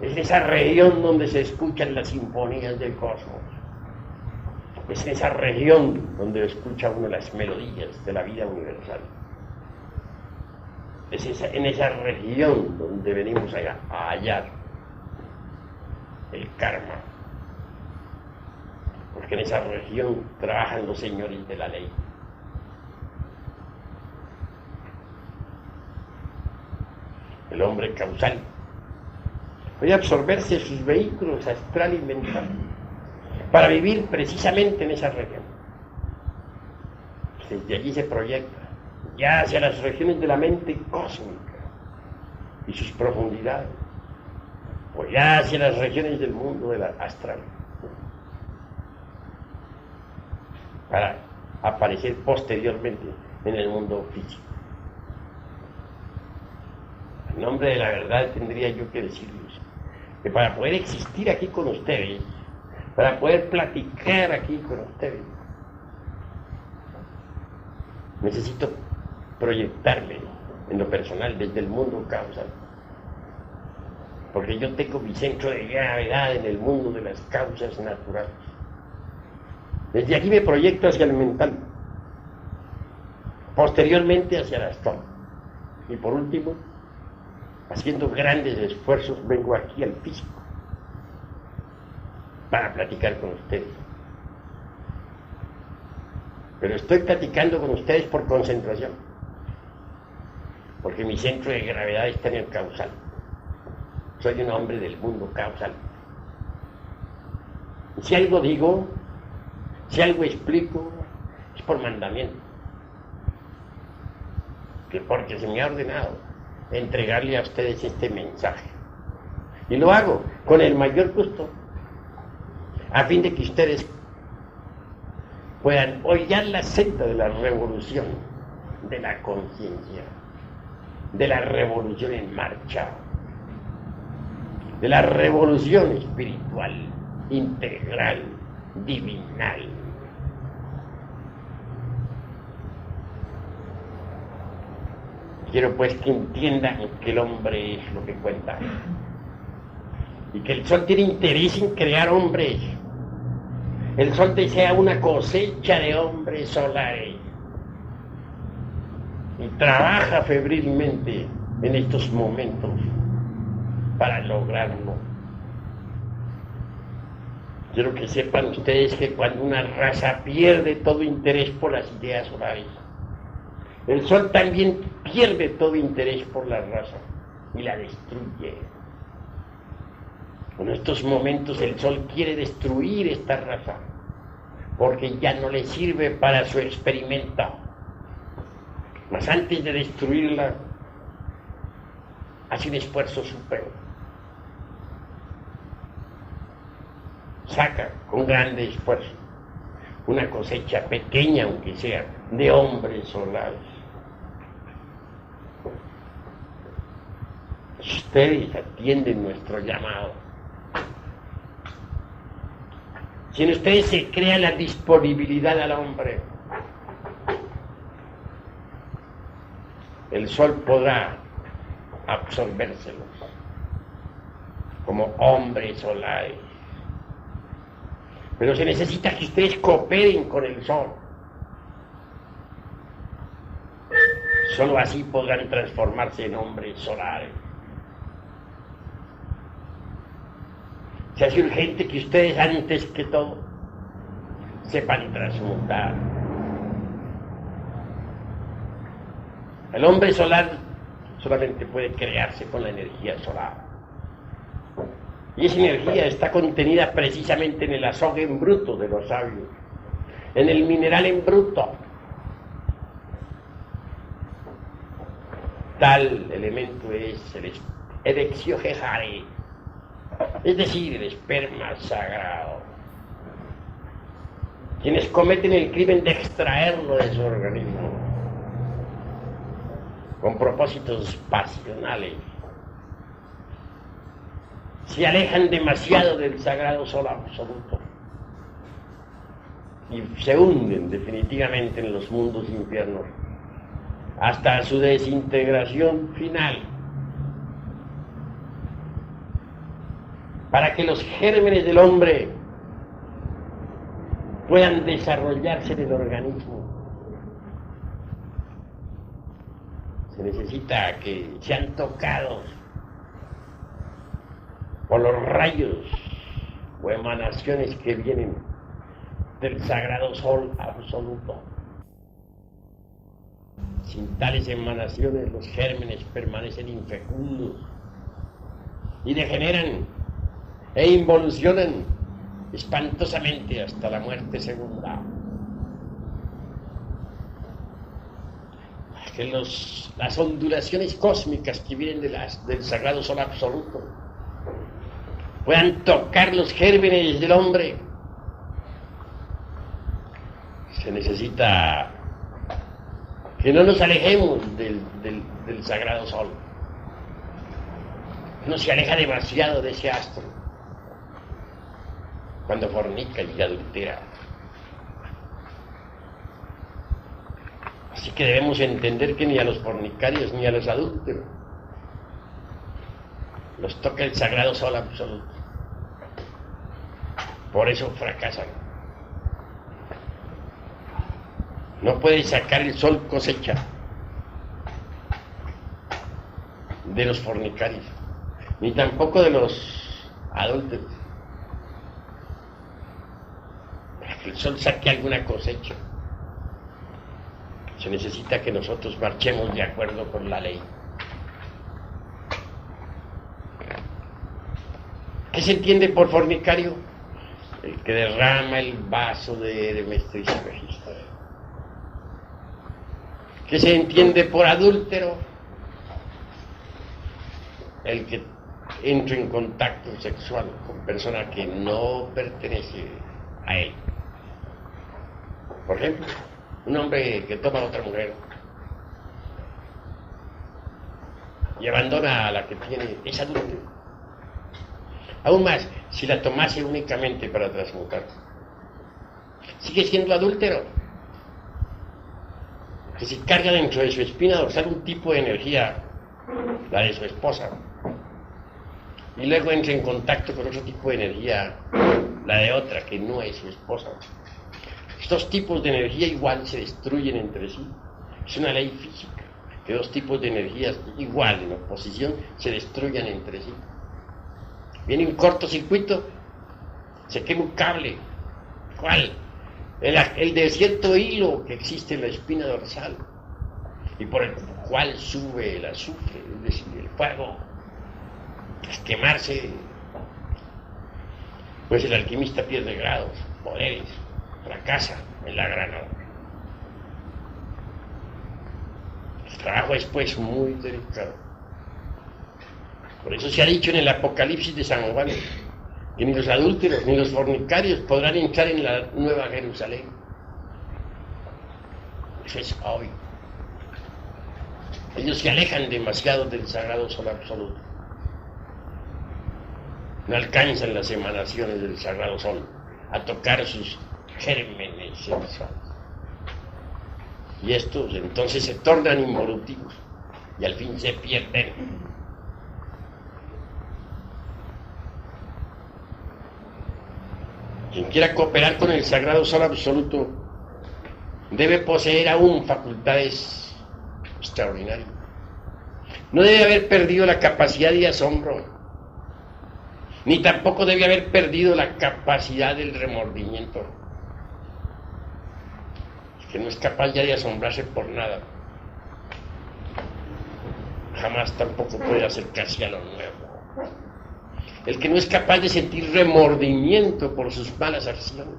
Es esa región donde se escuchan las sinfonías del cosmos. Es en esa región donde escucha uno las melodías de la vida universal. Es en esa región donde venimos a hallar el karma. Porque en esa región trabajan los señores de la ley. El hombre causal puede absorberse sus vehículos astral y mental para vivir precisamente en esa región. Desde allí se proyecta ya hacia las regiones de la mente cósmica y sus profundidades, o ya hacia las regiones del mundo de la astral, para aparecer posteriormente en el mundo físico. En nombre de la verdad tendría yo que decirles que para poder existir aquí con ustedes, para poder platicar aquí con ustedes, necesito proyectarme en lo personal desde el mundo causal, porque yo tengo mi centro de gravedad en el mundo de las causas naturales. Desde aquí me proyecto hacia el mental, posteriormente hacia el astral, y por último, haciendo grandes esfuerzos, vengo aquí al físico para platicar con ustedes. Pero estoy platicando con ustedes por concentración, porque mi centro de gravedad está en el causal. Soy un hombre del mundo causal. Y si algo digo, si algo explico, es por mandamiento, que porque se me ha ordenado entregarle a ustedes este mensaje. Y lo hago con el mayor gusto, a fin de que ustedes puedan hollar la senda de la revolución, de la conciencia, de la revolución en marcha, de la revolución espiritual, integral, divinal. Quiero pues que entiendan que el hombre es lo que cuenta y que el sol tiene interés en crear hombres. El sol desea una cosecha de hombres solares y trabaja febrilmente en estos momentos para lograrlo. Quiero que sepan ustedes que cuando una raza pierde todo interés por las ideas solares, el sol también pierde todo interés por la raza y la destruye. En estos momentos el sol quiere destruir esta raza porque ya no le sirve para su experimento. Mas antes de destruirla, hace un esfuerzo supremo. Saca con grande esfuerzo una cosecha pequeña, aunque sea, de hombres solares. Ustedes atienden nuestro llamado. Si en ustedes se crea la disponibilidad al hombre, el sol podrá absorbérselos. como hombres solares. Pero se necesita que ustedes cooperen con el sol. Solo así podrán transformarse en hombres solares. Se hace urgente que ustedes, antes que todo, sepan transmutar. El hombre solar solamente puede crearse con la energía solar. Y esa energía está contenida precisamente en el azogue en bruto de los sabios, en el mineral en bruto. Tal elemento es el Edexiogejare, es decir, el esperma sagrado. Quienes cometen el crimen de extraerlo de su organismo con propósitos pasionales se alejan demasiado del sagrado sol absoluto y se hunden definitivamente en los mundos infiernos hasta su desintegración final. Para que los gérmenes del hombre puedan desarrollarse en el organismo, se necesita que sean tocados por los rayos o emanaciones que vienen del sagrado sol absoluto. Sin tales emanaciones los gérmenes permanecen infecundos y degeneran e involucionan espantosamente hasta la muerte segunda. Que las ondulaciones cósmicas que vienen del sagrado sol absoluto puedan tocar los gérmenes del hombre, se necesita que no nos alejemos del sagrado sol. Uno se aleja demasiado de ese astro cuando fornica y adultera. Así que debemos entender que ni a los fornicarios ni a los adúlteros los toca el sagrado sol absoluto. Por eso fracasan. No puede sacar el sol cosecha de los fornicarios, ni tampoco de los adúlteros. Para que el sol saque alguna cosecha, se necesita que nosotros marchemos de acuerdo con la ley. ¿Qué se entiende por fornicario? El que derrama el vaso de Hermes Trismegisto. ¿Qué se entiende por adúltero? El que entra en contacto sexual con persona que no pertenece a él. Por ejemplo, un hombre que toma a otra mujer y abandona a la que tiene, es adúltero. Aún más, si la tomase únicamente para transmutar, sigue siendo adúltero. Que si carga dentro de su espina dorsal un tipo de energía, la de su esposa, y luego entra en contacto con otro tipo de energía, la de otra, que no es su esposa. Estos tipos de energía igual se destruyen entre sí. Es una ley física, que dos tipos de energías igual en oposición se destruyan entre sí. Viene un cortocircuito, se quema un cable. ¿Cuál? El de cierto hilo que existe en la espina dorsal y por el cual sube el azufre, es decir, el fuego. Al quemarse, pues el alquimista pierde grados, poderes, fracasa en la gran obra. El trabajo es pues muy delicado. Por eso se ha dicho en el Apocalipsis de San Juan que ni los adúlteros ni los fornicarios podrán entrar en la Nueva Jerusalén. Eso es obvio. Ellos se alejan demasiado del sagrado sol absoluto. No alcanzan las emanaciones del sagrado sol a tocar sus gérmenes sexuales. Y estos entonces se tornan involutivos y al fin se pierden. Quien quiera cooperar con el sagrado sol absoluto debe poseer aún facultades extraordinarias. No debe haber perdido la capacidad de asombro, ni tampoco debe haber perdido la capacidad del remordimiento. El que no es capaz ya de asombrarse por nada, jamás tampoco puede acercarse a lo nuevo. El que no es capaz de sentir remordimiento por sus malas acciones,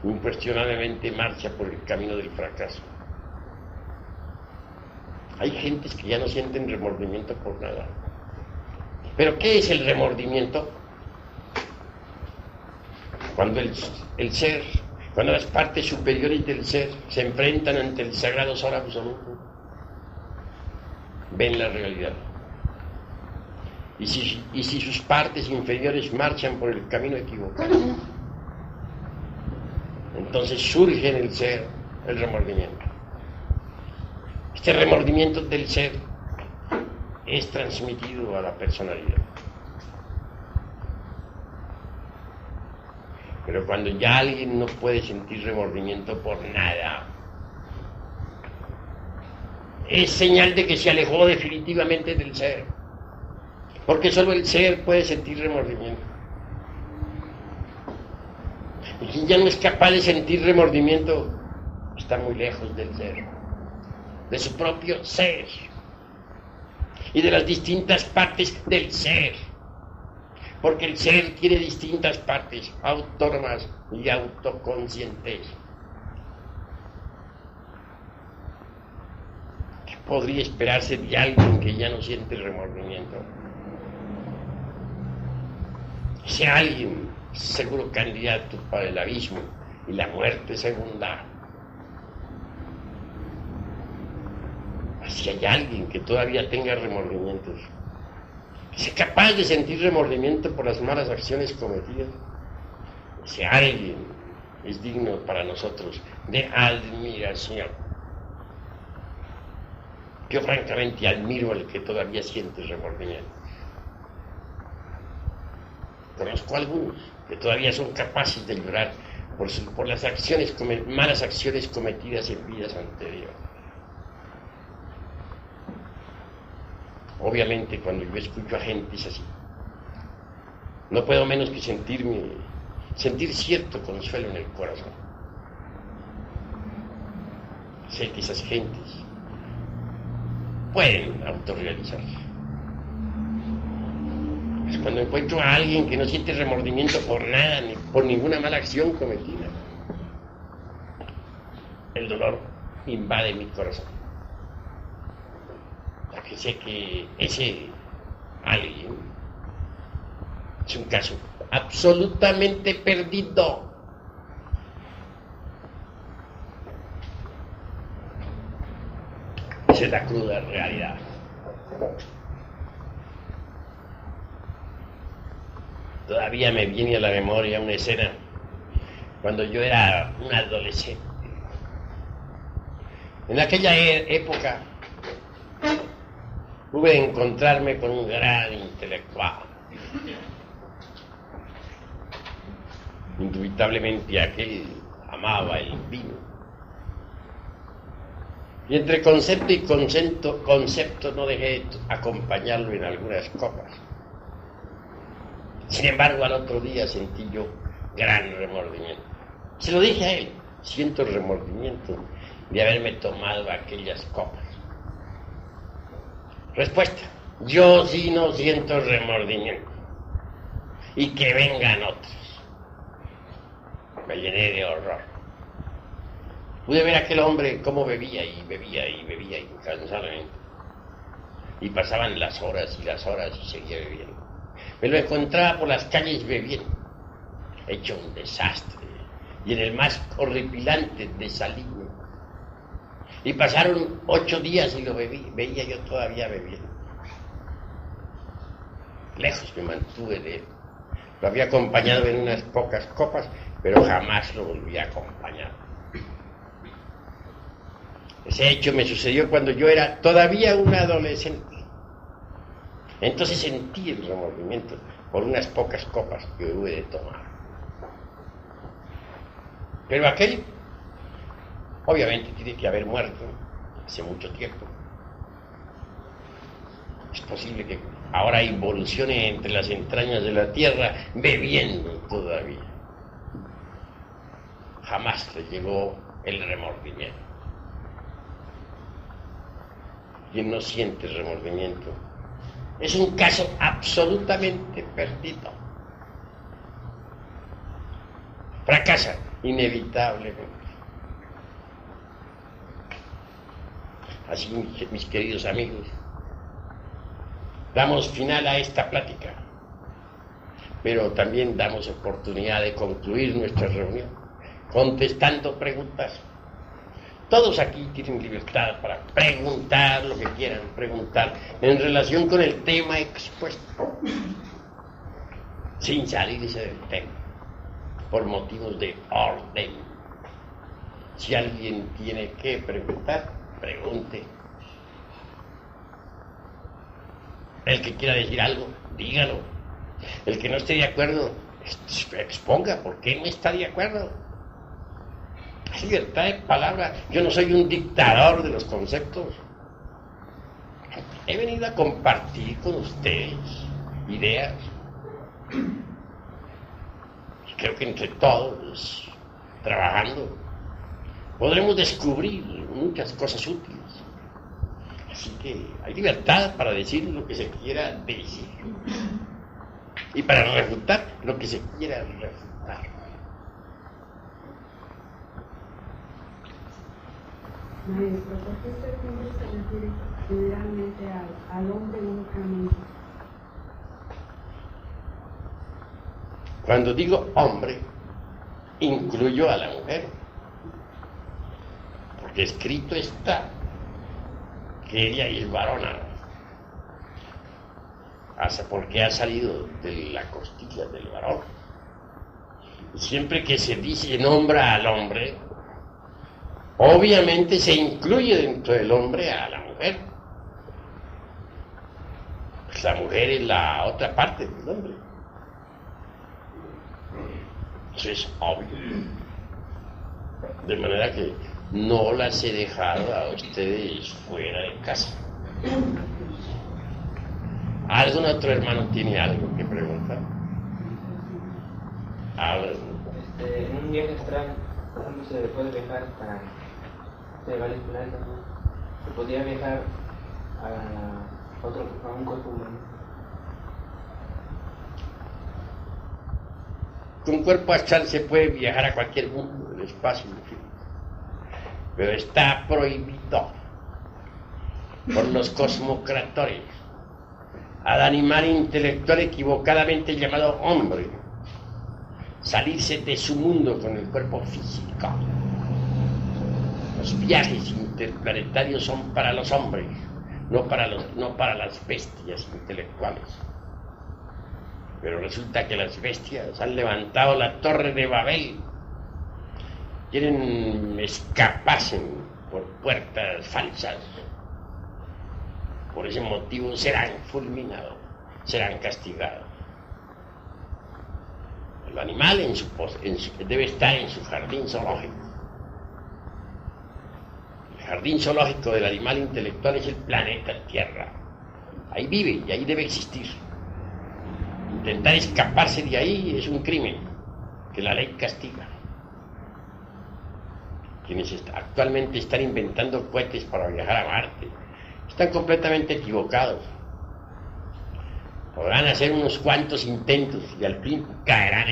incuestionablemente marcha por el camino del fracaso. Hay gentes que ya no sienten remordimiento por nada. ¿Pero qué es el remordimiento? Cuando el ser, cuando las partes superiores del ser se enfrentan ante el sagrado sol absoluto, ven la realidad. Y si sus partes inferiores marchan por el camino equivocado, entonces surge en el ser el remordimiento. Este remordimiento del ser es transmitido a la personalidad. Pero cuando ya alguien no puede sentir remordimiento por nada, es señal de que se alejó definitivamente del ser, porque solo el ser puede sentir remordimiento. Y quien ya no es capaz de sentir remordimiento está muy lejos del ser, de su propio ser y de las distintas partes del ser, porque el ser tiene distintas partes autónomas y autoconscientes. ¿Qué podría esperarse de alguien que ya no siente remordimiento? Ese alguien es seguro candidato para el abismo y la muerte segunda. Si hay alguien que todavía tenga remordimientos, que sea capaz de sentir remordimiento por las malas acciones cometidas, ese alguien es digno para nosotros de admiración. Yo francamente admiro al que todavía siente remordimiento. Conozco a algunos que todavía son capaces de llorar por las malas acciones cometidas en vidas anteriores. Obviamente, cuando yo escucho a gentes así, no puedo menos que sentir cierto consuelo en el corazón. Sé que esas gentes pueden autorrealizarse. Pues cuando encuentro a alguien que no siente remordimiento por nada, ni por ninguna mala acción cometida, el dolor invade mi corazón. Porque sé que ese alguien es un caso absolutamente perdido. Esa es la cruda realidad. Todavía me viene a la memoria una escena cuando yo era un adolescente. En aquella época pude encontrarme con un gran intelectual. Indubitablemente aquel amaba el vino. Y entre concepto y concepto no dejé de acompañarlo en algunas copas. Sin embargo, al otro día sentí yo gran remordimiento. Se lo dije a él, siento remordimiento de haberme tomado aquellas copas. Respuesta: yo sí no siento remordimiento. Y que vengan otros. Me llené de horror. Pude ver a aquel hombre cómo bebía y bebía y bebía incansablemente. Y pasaban las horas y seguía bebiendo. Me lo encontraba por las calles bebiendo, hecho un desastre, y en el más horripilante desaliño. Y pasaron 8 días y lo veía yo todavía bebiendo. Lejos me mantuve de él. Lo había acompañado en unas pocas copas, pero jamás lo volví a acompañar. Ese hecho me sucedió cuando yo era todavía un adolescente. Entonces sentí el remordimiento, por unas pocas copas que hube de tomar. Pero aquel, obviamente, tiene que haber muerto hace mucho tiempo. Es posible que ahora involucione entre las entrañas de la tierra bebiendo todavía. Jamás le llegó el remordimiento. Quien no siente remordimiento es un caso absolutamente perdido. Fracasa inevitablemente. Así, mis queridos amigos, damos final a esta plática, pero también damos oportunidad de concluir nuestra reunión contestando preguntas. Todos aquí tienen libertad para preguntar lo que quieran preguntar en relación con el tema expuesto, sin salirse del tema, por motivos de orden. Si alguien tiene que preguntar, pregunte. El que quiera decir algo, dígalo. El que no esté de acuerdo, exponga por qué no está de acuerdo. Es libertad de palabra. Yo no soy un dictador de los conceptos. He venido a compartir con ustedes ideas. Y creo que entre todos, trabajando, podremos descubrir muchas cosas útiles. Así que hay libertad para decir lo que se quiera decir y para refutar lo que se quiera refutar. Maestro, ¿por qué usted siempre se refiere generalmente al hombre únicamente? Cuando digo hombre, incluyo a la mujer, porque escrito está que ella es varona, porque ha salido de la costilla del varón. Siempre que se dice nombra al hombre, obviamente se incluye dentro del hombre a la mujer. Pues la mujer es la otra parte del hombre. Eso es obvio. De manera que no las he dejado a ustedes fuera de casa. ¿Algún otro hermano tiene algo que preguntar? En un viaje astral, ¿cómo se puede viajar de varios planetas? ¿Se podría viajar a un cuerpo humano? Con cuerpo astral se puede viajar a cualquier mundo del espacio infinito, pero está prohibido por los cosmocratores al animal intelectual equivocadamente llamado hombre salirse de su mundo con el cuerpo físico. Los viajes interplanetarios son para los hombres, no para las bestias intelectuales. Pero resulta que las bestias han levantado la torre de Babel, quieren escaparse por puertas falsas. Por ese motivo serán fulminados, serán castigados. El animal debe estar en su jardín zoológico. El jardín zoológico del animal intelectual es el planeta Tierra. Ahí vive y ahí debe existir. Intentar escaparse de ahí es un crimen que la ley castiga. Quienes actualmente están inventando cohetes para viajar a Marte están completamente equivocados. Podrán hacer unos cuantos intentos y al fin caerán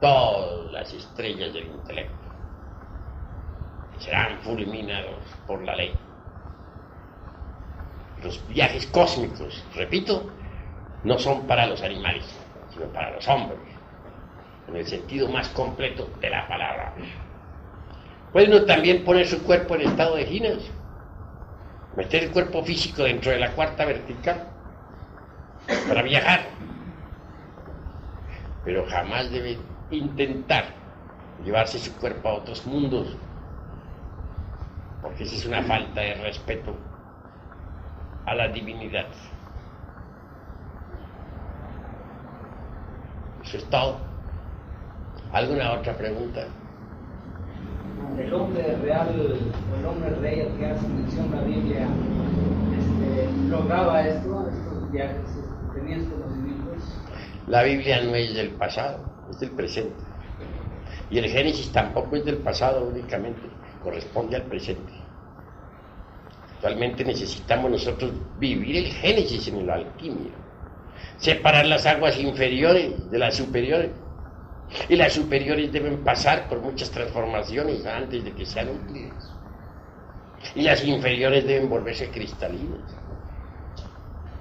todas las estrellas del intelecto. Serán fulminados por la ley. Los viajes cósmicos, repito, no son para los animales, sino para los hombres, en el sentido más completo de la palabra. Puede uno también poner su cuerpo en estado de ginas, meter el cuerpo físico dentro de la cuarta vertical para viajar, pero jamás debe intentar llevarse su cuerpo a otros mundos, porque esa es una falta de respeto a la divinidad. Eso es todo. ¿Alguna otra pregunta? El hombre real o el hombre rey al que hace mención la Biblia lograba estos viajes, tenía estos conocimientos. La Biblia no es del pasado, es del presente. Y el Génesis tampoco es del pasado únicamente, corresponde al presente. Actualmente necesitamos nosotros vivir el Génesis en la alquimia, separar las aguas inferiores de las superiores. Y las superiores deben pasar por muchas transformaciones antes de que sean útiles. Y las inferiores deben volverse cristalinas.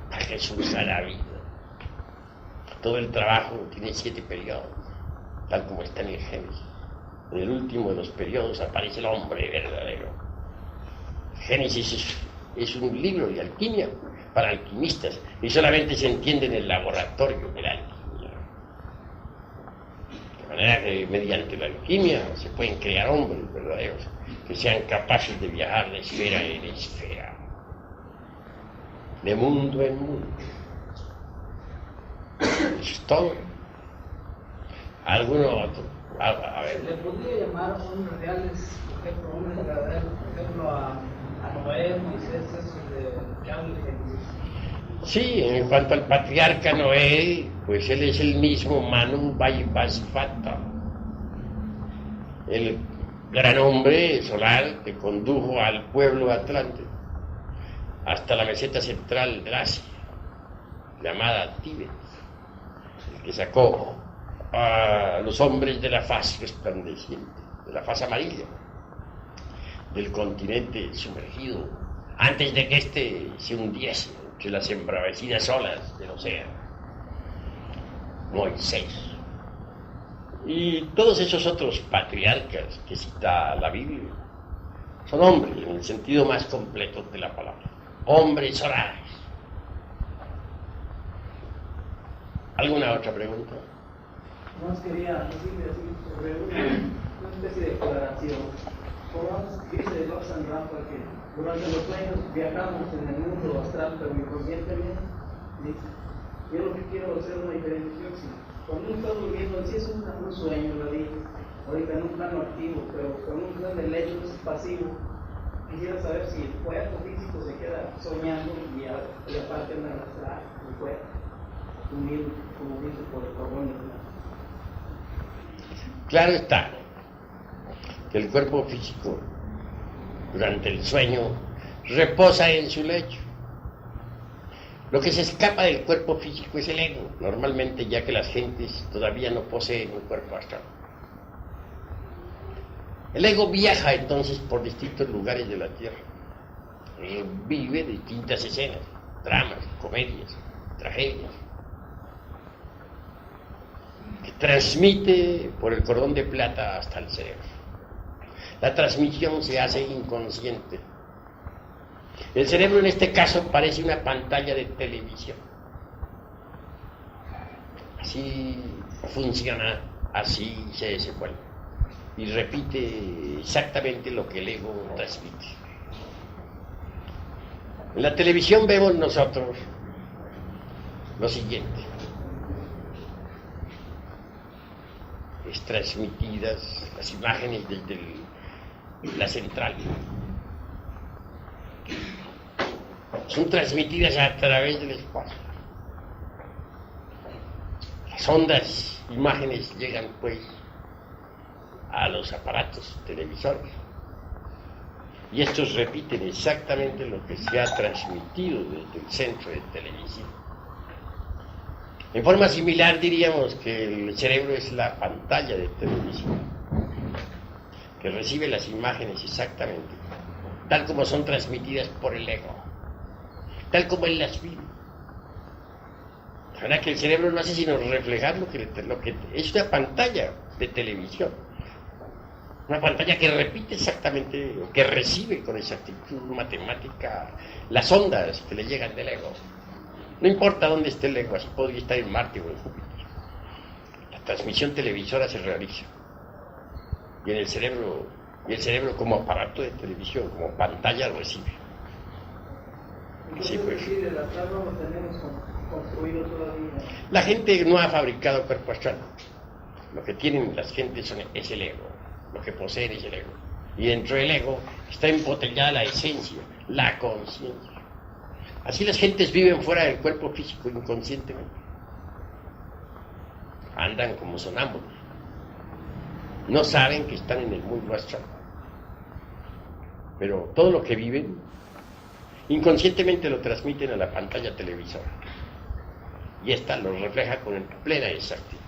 Para Jesús a la vida. Todo el trabajo tiene 7 periodos, tal como está en el Génesis. En el último de los periodos aparece el hombre verdadero. Génesis es un libro de alquimia para alquimistas y solamente se entiende en el laboratorio de la alquimia. De manera que mediante la alquimia se pueden crear hombres verdaderos que sean capaces de viajar de esfera en esfera, de mundo en mundo. Eso es todo. ¿Alguno otro? A ver. ¿Le podría llamar hombres reales, por ejemplo, hombres verdaderos, por ejemplo, a Noé, Moisés, esos de hablan de Jesús? Sí, en cuanto al patriarca Noé, pues él es el mismo Manu Vaivasvata, el gran hombre solar que condujo al pueblo atlante hasta la meseta central de Asia, llamada Tíbet, el que sacó a los hombres de la faz resplandeciente, de la faz amarilla, del continente sumergido, antes de que éste se hundiese entre las embravecidas olas del océano. Moisés. Y todos esos otros patriarcas que cita la Biblia son hombres en el sentido más completo de la palabra. Hombres solares. ¿Alguna otra pregunta? No, quería decirle así sobre una especie de declaración. Dice Roxanne Rampa que durante los sueños viajamos en el mundo astral, pero inconscientemente. Dice, yo lo que quiero hacer una diferenciación. Cuando uno está durmiendo, sí es un sueño, lo dije, ahorita en un plano activo, pero cuando uno está en el lecho, es pasivo. Quisiera saber si el cuerpo físico se queda soñando y aparte anda en astral, el cuerpo, unido, como dice por el cordón. Claro está que el cuerpo físico durante el sueño reposa en su lecho. Lo que se escapa del cuerpo físico es el ego, normalmente, ya que las gentes todavía no poseen un cuerpo astral. El ego viaja entonces por distintos lugares de la tierra, vive distintas escenas, dramas, comedias, tragedias, que transmite por el cordón de plata hasta el cerebro. La transmisión se hace inconsciente. El cerebro en este caso parece una pantalla de televisión. Así funciona, así se desenvuelve. Y repite exactamente lo que el ego transmite. En la televisión vemos nosotros lo siguiente. Es transmitidas las imágenes desde la central. Son transmitidas a través del espacio. Las ondas, imágenes llegan pues a los aparatos televisores y estos repiten exactamente lo que se ha transmitido desde el centro de televisión. En forma similar diríamos que el cerebro es la pantalla de televisión que recibe las imágenes exactamente tal como son transmitidas por el ego, tal como él las vive. La verdad que el cerebro no hace sino reflejar lo que es una pantalla de televisión, una pantalla que repite exactamente, que recibe con exactitud matemática las ondas que le llegan del ego. No importa dónde esté el ego, así podría estar en Marte o en Júpiter. La transmisión televisora se realiza y el cerebro como aparato de televisión, como pantalla recibe. Sí, pues. Sí, del astral no lo tenemos construido todavía. La gente no ha fabricado cuerpo astral. Lo que tienen las gentes es el ego. Lo que poseen es el ego. Y dentro del ego está embotellada la esencia, la conciencia. Así las gentes viven fuera del cuerpo físico inconscientemente. Andan como sonámbulos. No saben que están en el mundo astral. Pero todo lo que viven, inconscientemente lo transmiten a la pantalla televisora. Y esta lo refleja con plena exactitud.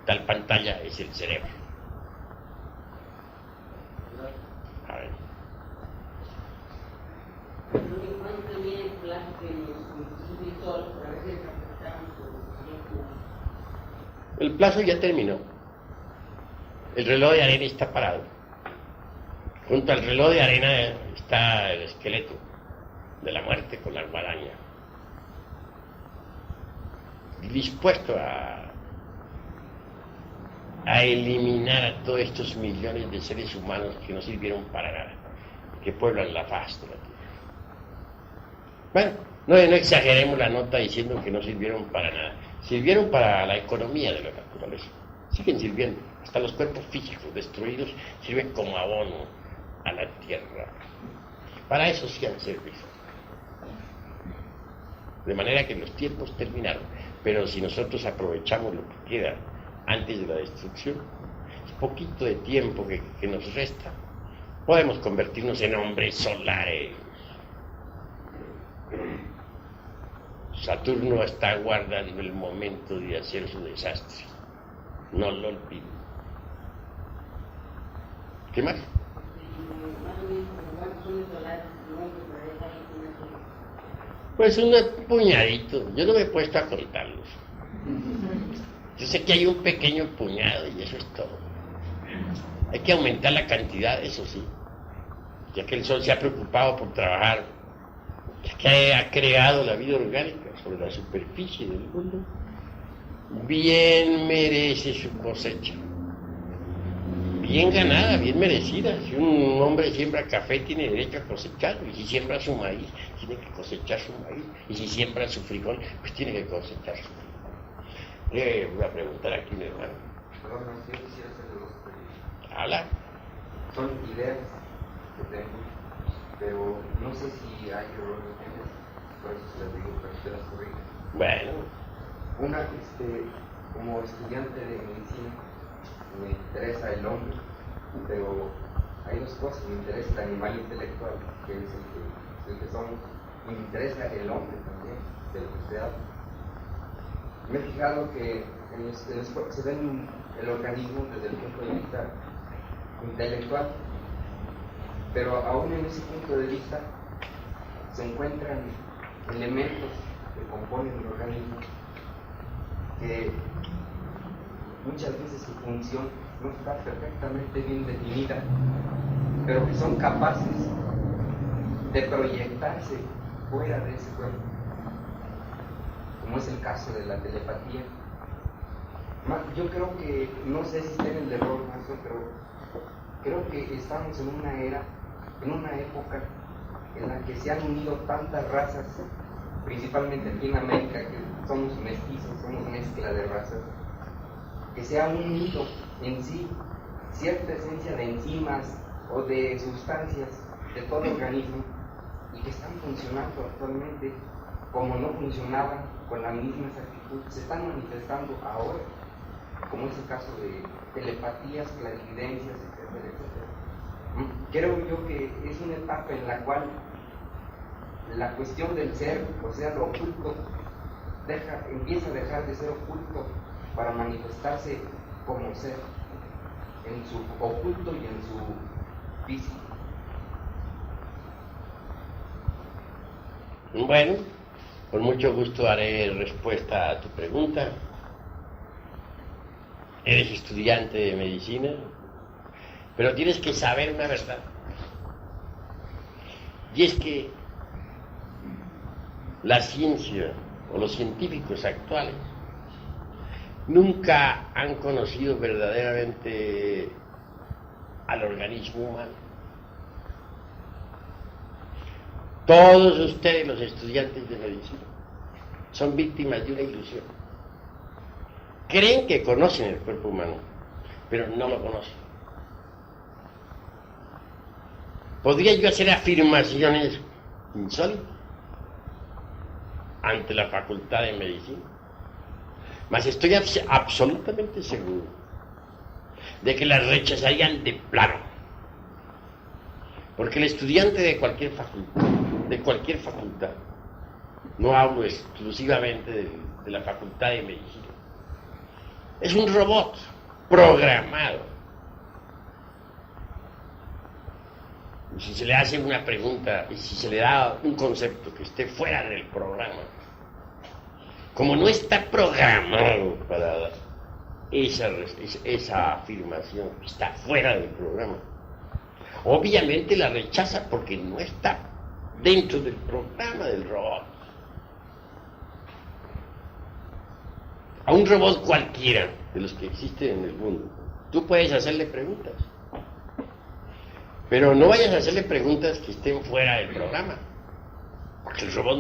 Tal pantalla es el cerebro. A ver. El plazo ya terminó. El reloj de arena está parado. Junto al reloj de arena está el esqueleto de la muerte con la guadaña, dispuesto a eliminar a todos estos millones de seres humanos que no sirvieron para nada, que pueblan la faz de la tierra. Bueno, no exageremos la nota diciendo que no sirvieron para nada. Sirvieron para la economía de la naturaleza. Siguen sirviendo. Hasta los cuerpos físicos destruidos sirven como abono a la tierra. Para eso sí han servido. De manera que los tiempos terminaron. Pero si nosotros aprovechamos lo que queda antes de la destrucción, es poquito de tiempo que nos resta, podemos convertirnos en hombres solares. Saturno está guardando el momento de hacer su desastre. No lo olviden. ¿Qué más? Pues un puñadito. Yo no me he puesto a contarlos. Yo sé que hay un pequeño puñado y eso es todo. Hay que aumentar la cantidad, eso sí. Ya que el Sol se ha preocupado por trabajar, ya que ha creado la vida orgánica sobre la superficie del mundo, bien merece su cosecha. Bien ganada, bien merecida. Si un hombre siembra café, tiene derecho a cosecharlo. Y si siembra su maíz, tiene que cosechar su maíz. Y si siembra su frijol, pues tiene que cosechar su frijol. Voy a preguntar aquí a mi hermano. Perdón, si yo quisiera hacerle dos preguntas. Habla. Son ideas que tengo, pero no sé si hay errores en ellas, por eso se las digo para que usted las corrija. Bueno. Una, como estudiante de medicina, me interesa el hombre, pero hay dos cosas. Me interesa el animal intelectual, que es el que somos, y me interesa el hombre también, de lo que usted habla. Me he fijado que se ve el organismo desde el punto de vista intelectual, pero aún en ese punto de vista se encuentran elementos que componen el organismo que muchas veces su función no está perfectamente bien definida, pero que son capaces de proyectarse fuera de ese cuerpo, como es el caso de la telepatía. Yo creo que, no sé si está en el error, pero creo que estamos en una era, en una época en la que se han unido tantas razas, principalmente aquí en América, que somos mestizos, somos mezcla de razas, que se ha unido en sí cierta esencia de enzimas o de sustancias de todo organismo y que están funcionando actualmente como no funcionaban con la misma exactitud, se están manifestando ahora, como es el caso de telepatías, clarividencias, etcétera, etcétera. Creo yo que es una etapa en la cual la cuestión del ser, o sea, lo oculto, empieza a dejar de ser oculto para manifestarse como ser, en su oculto y en su físico. Bueno, con mucho gusto daré respuesta a tu pregunta. Eres estudiante de medicina, pero tienes que saber una verdad. Y es que la ciencia o los científicos actuales nunca han conocido verdaderamente al organismo humano. Todos ustedes, los estudiantes de medicina, son víctimas de una ilusión. Creen que conocen el cuerpo humano, pero no lo conocen. ¿Podría yo hacer afirmaciones insólitas ante la Facultad de Medicina? Mas estoy absolutamente seguro de que las rechazarían de plano. Porque el estudiante de cualquier facultad, no hablo exclusivamente de la Facultad de Medicina, es un robot programado. Y si se le hace una pregunta y si se le da un concepto que esté fuera del programa, como no está programado para esa afirmación, está fuera del programa, obviamente la rechaza porque no está dentro del programa del robot. A un robot cualquiera de los que existen en el mundo, tú puedes hacerle preguntas, pero no vayas a hacerle preguntas que estén fuera del programa, porque el robot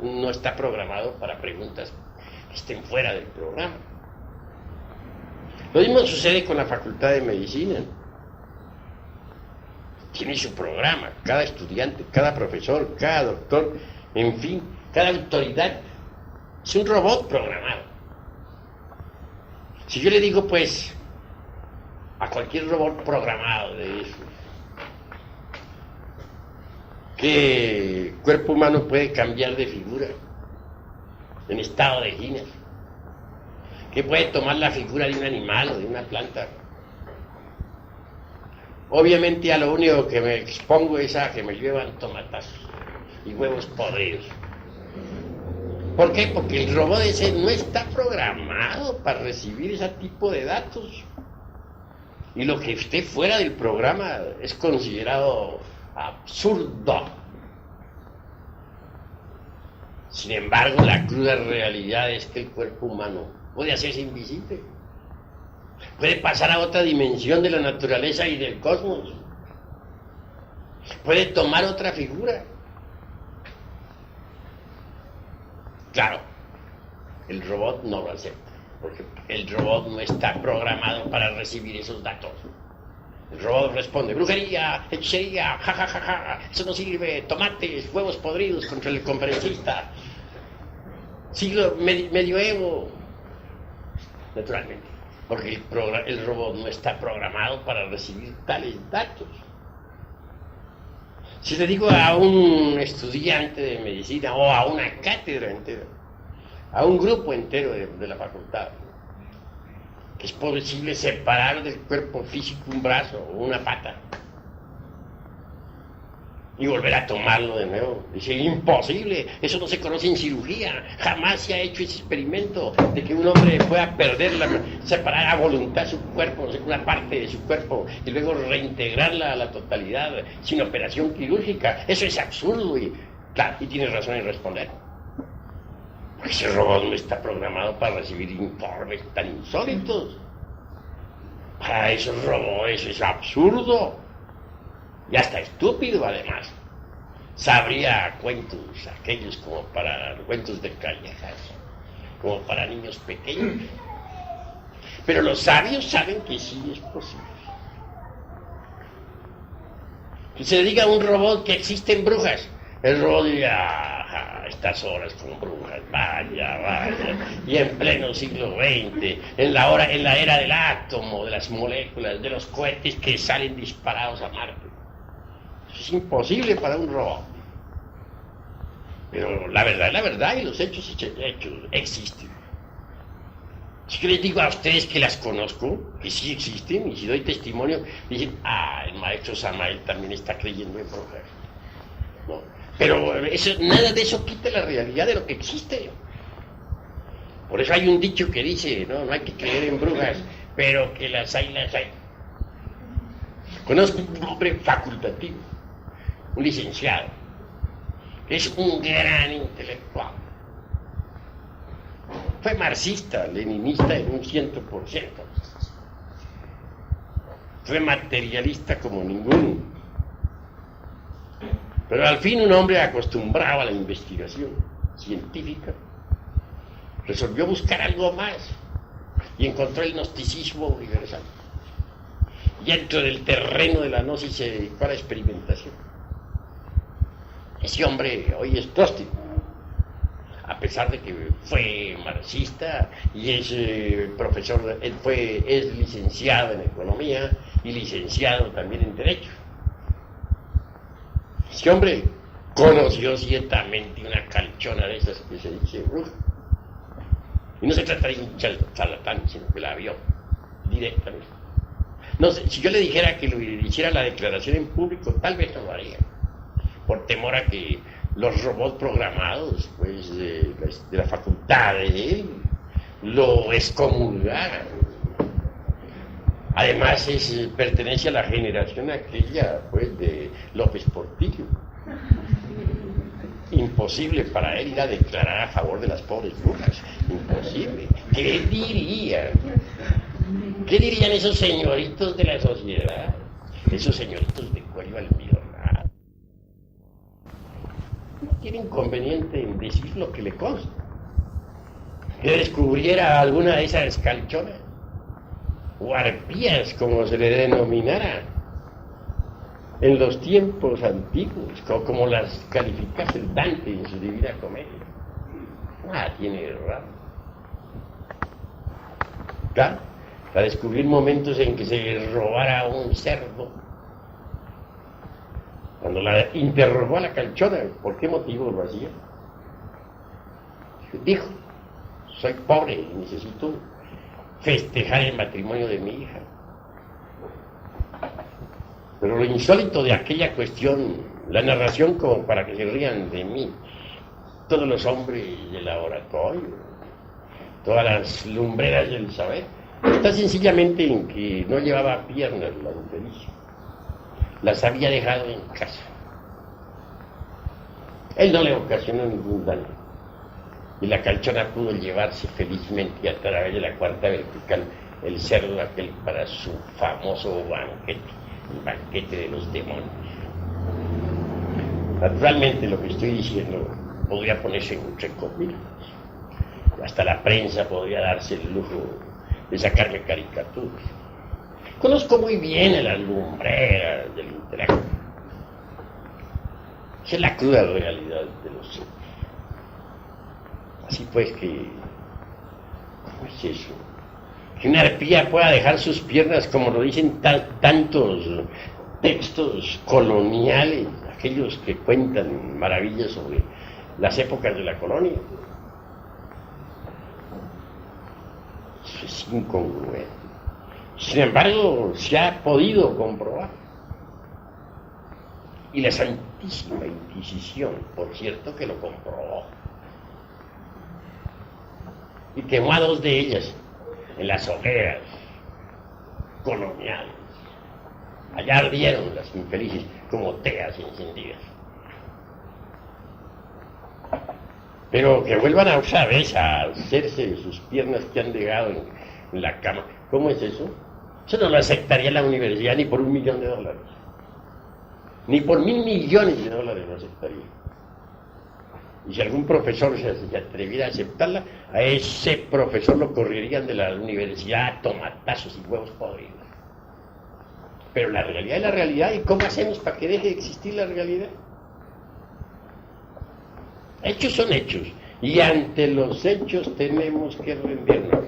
no está programado para preguntas que estén fuera del programa. Lo mismo sucede con la Facultad de Medicina. Tiene su programa, cada estudiante, cada profesor, cada doctor, en fin, cada autoridad es un robot programado. Si yo le digo, pues, a cualquier robot programado de eso, que el cuerpo humano puede cambiar de figura en estado de ginas, que puede tomar la figura de un animal o de una planta, obviamente a lo único que me expongo es a que me llevan tomatazos y huevos podridos. ¿Por qué? Porque el robot ese no está programado para recibir ese tipo de datos. Y lo que esté fuera del programa es considerado absurdo. Sin embargo, la cruda realidad es que el cuerpo humano puede hacerse invisible. Puede pasar a otra dimensión de la naturaleza y del cosmos. Puede tomar otra figura. Claro, el robot no lo acepta, porque el robot no está programado para recibir esos datos. El robot responde: brujería, hechicería, jajajaja, eso no sirve, tomates, huevos podridos contra el conferencista. Siglo medioevo. Naturalmente, porque el robot no está programado para recibir tales datos. Si le digo a un estudiante de medicina o a una cátedra entera, a un grupo entero de la facultad, que es posible separar del cuerpo físico un brazo o una pata y volver a tomarlo de nuevo, dice: imposible, eso no se conoce en cirugía, jamás se ha hecho ese experimento de que un hombre pueda separar a voluntad su cuerpo, una parte de su cuerpo, y luego reintegrarla a la totalidad sin operación quirúrgica. Eso es absurdo. Y claro, y tienes razón en responder, porque ese robot no está programado para recibir informes tan insólitos. Para esos robots eso es absurdo. Y hasta estúpido, además. Sabría cuentos aquellos como para cuentos de callejas, como para niños pequeños. Pero los sabios saben que sí es posible. Que se le diga a un robot que existen brujas, el robot diga: a estas horas con brujas, vaya, y en pleno siglo XX, en la era del átomo, de las moléculas, de los cohetes que salen disparados a Marte. Es imposible para un robot. Pero la verdad es la verdad, y los hechos existen. Si yo les digo a ustedes que las conozco, que sí existen, y si doy testimonio, dicen: el maestro Samael también está creyendo en brujas. ¿No? Pero nada de eso quita la realidad de lo que existe. Por eso hay un dicho que dice: no hay que creer en brujas, pero que las hay. Conozco un hombre facultativo, un licenciado, que es un gran intelectual. Fue marxista, leninista en un 100%. Fue materialista como ninguno. Pero al fin un hombre acostumbrado a la investigación científica resolvió buscar algo más y encontró el gnosticismo universal. Y dentro del terreno de la gnosis se dedicó a la experimentación. Ese hombre hoy es gnóstico, a pesar de que fue marxista y es profesor, es licenciado en economía y licenciado también en derecho. Ese hombre conoció ciertamente una calchona de esas que se dice bruja. Y no se trata de un charlatán, sino que la vio directamente. No sé, si yo le dijera que lo hiciera la declaración en público, tal vez no lo haría, por temor a que los robots programados, pues, de la facultad de él, lo excomulgaran. Además, pertenece a la generación aquella, pues, de López Portillo. Imposible para él ir a declarar a favor de las pobres brujas. Imposible. ¿Qué dirían? ¿Qué dirían esos señoritos de la sociedad? Esos señoritos de cuello almidonado. No tiene inconveniente en decir lo que le consta. Que descubriera alguna de esas calchonas, o arpías, como se le denominara, en los tiempos antiguos, como las calificase Dante en su Divina Comedia. Tiene raro. Claro, a descubrir momentos en que se robara un cerdo. Cuando la interrogó a la calchona, ¿por qué motivo lo hacía? Dijo, soy pobre y necesito festejar el matrimonio de mi hija. Pero lo insólito de aquella cuestión, la narración como para que se rían de mí, todos los hombres del laboratorio, todas las lumbreras del saber, está sencillamente en que no llevaba piernas la infeliz, las había dejado en casa. Él no le ocasionó ningún daño, y la calchona pudo llevarse felizmente a través de la cuarta vertical el cerdo aquel para su famoso banquete. El banquete de los demonios. Naturalmente lo que estoy diciendo podría ponerse entre comillas. Hasta la prensa podría darse el lujo de sacarme caricaturas. Conozco muy bien a las lumbreras del intelecto. Esa es la cruda realidad de los hechos. Así pues que, ¿cómo es eso? Que una arpía pueda dejar sus piernas, como lo dicen tantos textos coloniales, aquellos que cuentan maravillas sobre las épocas de la colonia. Eso es incongruente. Sin embargo, se ha podido comprobar. Y la Santísima Inquisición, por cierto, que lo comprobó. Y quemó a 2 de ellas en las hogueras coloniales. Allá ardieron las infelices como teas encendidas. Pero que vuelvan a otra vez a hacerse de sus piernas que han dejado en la cama. ¿Cómo es eso? Eso no lo aceptaría la universidad ni por $1 millón. Ni por $1.000 millones lo aceptaría. Y si algún profesor se atreviera a aceptarla, a ese profesor lo correrían de la universidad a tomatazos y huevos podridos. Pero la realidad es la realidad, ¿y cómo hacemos para que deje de existir la realidad? Hechos son hechos, y ante los hechos tenemos que rendirnos.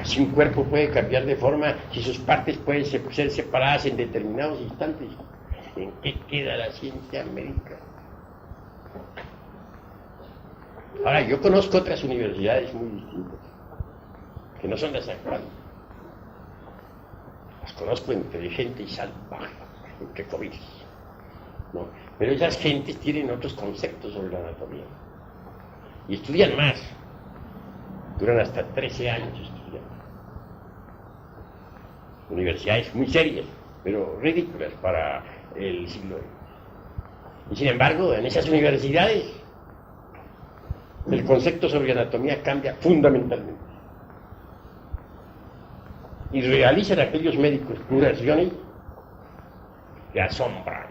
Si un cuerpo puede cambiar de forma, si sus partes pueden ser separadas en determinados instantes, ¿en qué queda la ciencia médica? Ahora, yo conozco otras universidades muy distintas, que no son las actuales. Las conozco entre gente y salvaje, entre comillas, ¿no? Pero esas gentes tienen otros conceptos sobre la anatomía. Y estudian más. Duran hasta 13 años estudiando. Universidades muy serias, pero ridículas para el siglo XX. Y sin embargo, en esas universidades, el concepto sobre anatomía cambia fundamentalmente. Y realizan aquellos médicos curaciones que asombran.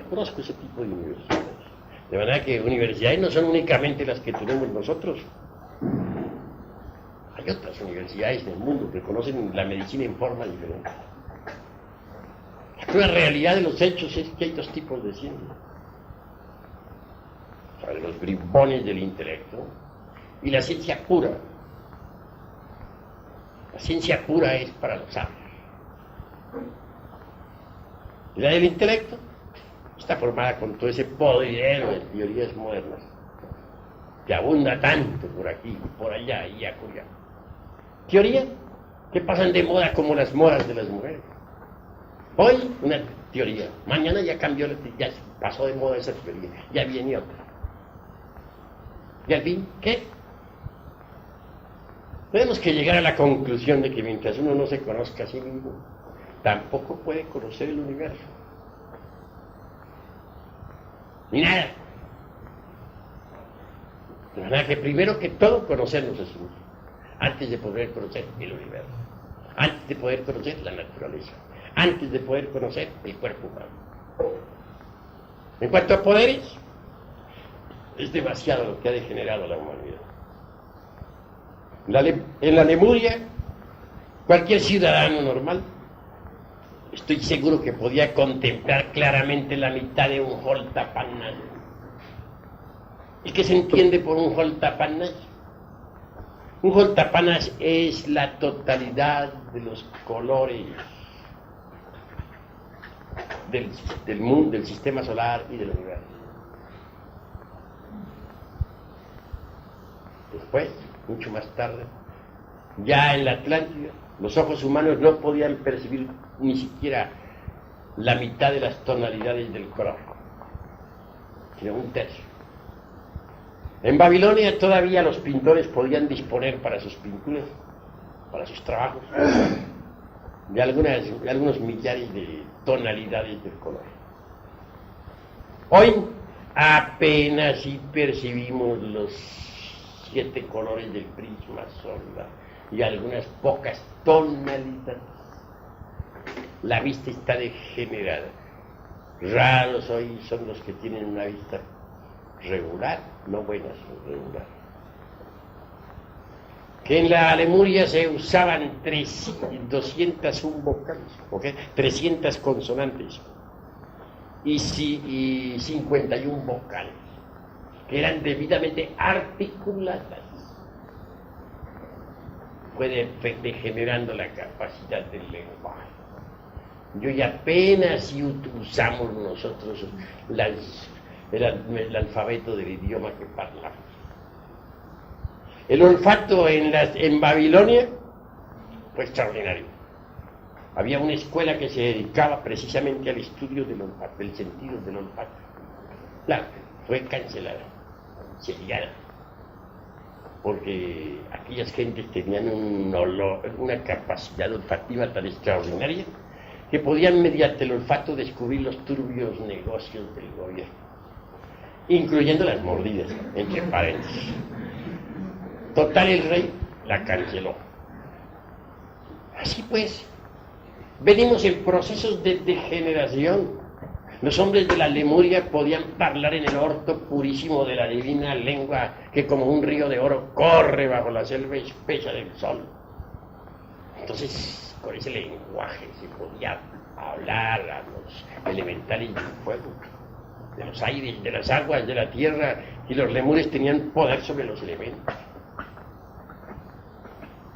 conozco ese tipo de universidades. De manera que universidades no son únicamente las que tenemos nosotros. Hay otras universidades del mundo que conocen la medicina en forma diferente. La realidad de los hechos es que hay dos tipos de ciencia. O sea, los bribones del intelecto y la ciencia pura. La ciencia pura es para los sabios. Y la del intelecto está formada con todo ese poderío de teorías modernas que abunda tanto por aquí, por allá y acullá. Teoría que pasan de moda como las modas de las mujeres. Hoy una teoría, mañana ya cambió, ya pasó de moda esa teoría, ya viene otra. Y al fin, ¿qué? Tenemos que llegar a la conclusión de que mientras uno no se conozca a sí mismo, tampoco puede conocer el universo. Ni nada. De manera que primero que todo conocernos a sí mismo, antes de poder conocer el universo, antes de poder conocer la naturaleza, antes de poder conocer el cuerpo humano. En cuanto a poderes, es demasiado lo que ha degenerado la humanidad. En la Lemuria, cualquier ciudadano normal, estoy seguro que podía contemplar claramente la mitad de un Holtapanay. ¿Y qué se entiende por un Holtapanay? Un Holtapanay es la totalidad de los colores del mundo, del sistema solar y del universo. Después, mucho más tarde, ya en la Atlántida, los ojos humanos no podían percibir ni siquiera la mitad de las tonalidades del color, sino un tercio. En Babilonia todavía los pintores podían disponer para sus pinturas, para sus trabajos, de algunos millares de tonalidades del color. Hoy apenas si percibimos los 7 colores del prisma solar y algunas pocas tonalidades. La vista está degenerada. Raros hoy son los que tienen una vista regular, no buena, sino regular. Que en la Lemuria se usaban 201 vocales, ¿okay? 300 consonantes y 51 vocales, que eran debidamente articuladas. Fue degenerando la capacidad del lenguaje. Y hoy apenas si usamos nosotros el alfabeto del idioma que hablamos. El olfato en Babilonia fue extraordinario. Había una escuela que se dedicaba precisamente al estudio del olfato, del sentido del olfato. Claro, fue cancelada, sellada, porque aquellas gentes tenían una capacidad olfativa tan extraordinaria que podían mediante el olfato descubrir los turbios negocios del gobierno, incluyendo las mordidas, entre paréntesis. Total, el rey la canceló. Así pues, venimos en procesos de degeneración. Los hombres de la Lemuria podían hablar en el orto purísimo de la divina lengua que como un río de oro corre bajo la selva espesa del sol. Entonces, con ese lenguaje se podía hablar a los elementales del fuego, de los aires, de las aguas, de la tierra, y los lemures tenían poder sobre los elementos.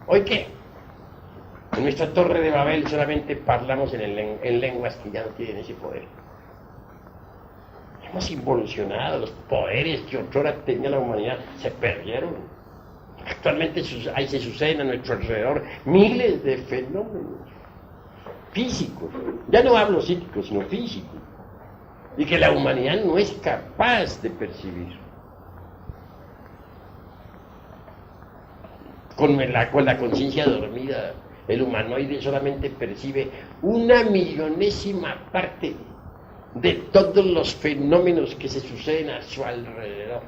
¿Hoy qué? En nuestra torre de Babel solamente hablamos en lenguas que ya no tienen ese poder. Hemos involucionado, los poderes que otrora tenía la humanidad se perdieron. Actualmente ahí se suceden a nuestro alrededor miles de fenómenos físicos, ya no hablo psíquicos, sino físicos, y que la humanidad no es capaz de percibir. Con la conciencia dormida, el humanoide solamente percibe 1/millonésima parte de todos los fenómenos que se suceden a su alrededor.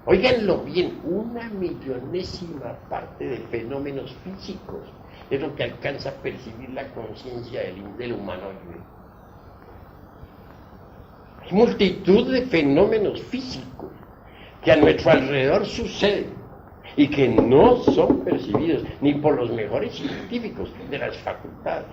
Óiganlo bien, 1/millonésima parte de fenómenos físicos es lo que alcanza a percibir la conciencia del humanoide. multitud de fenómenos físicos que a nuestro alrededor suceden y que no son percibidos ni por los mejores científicos de las facultades.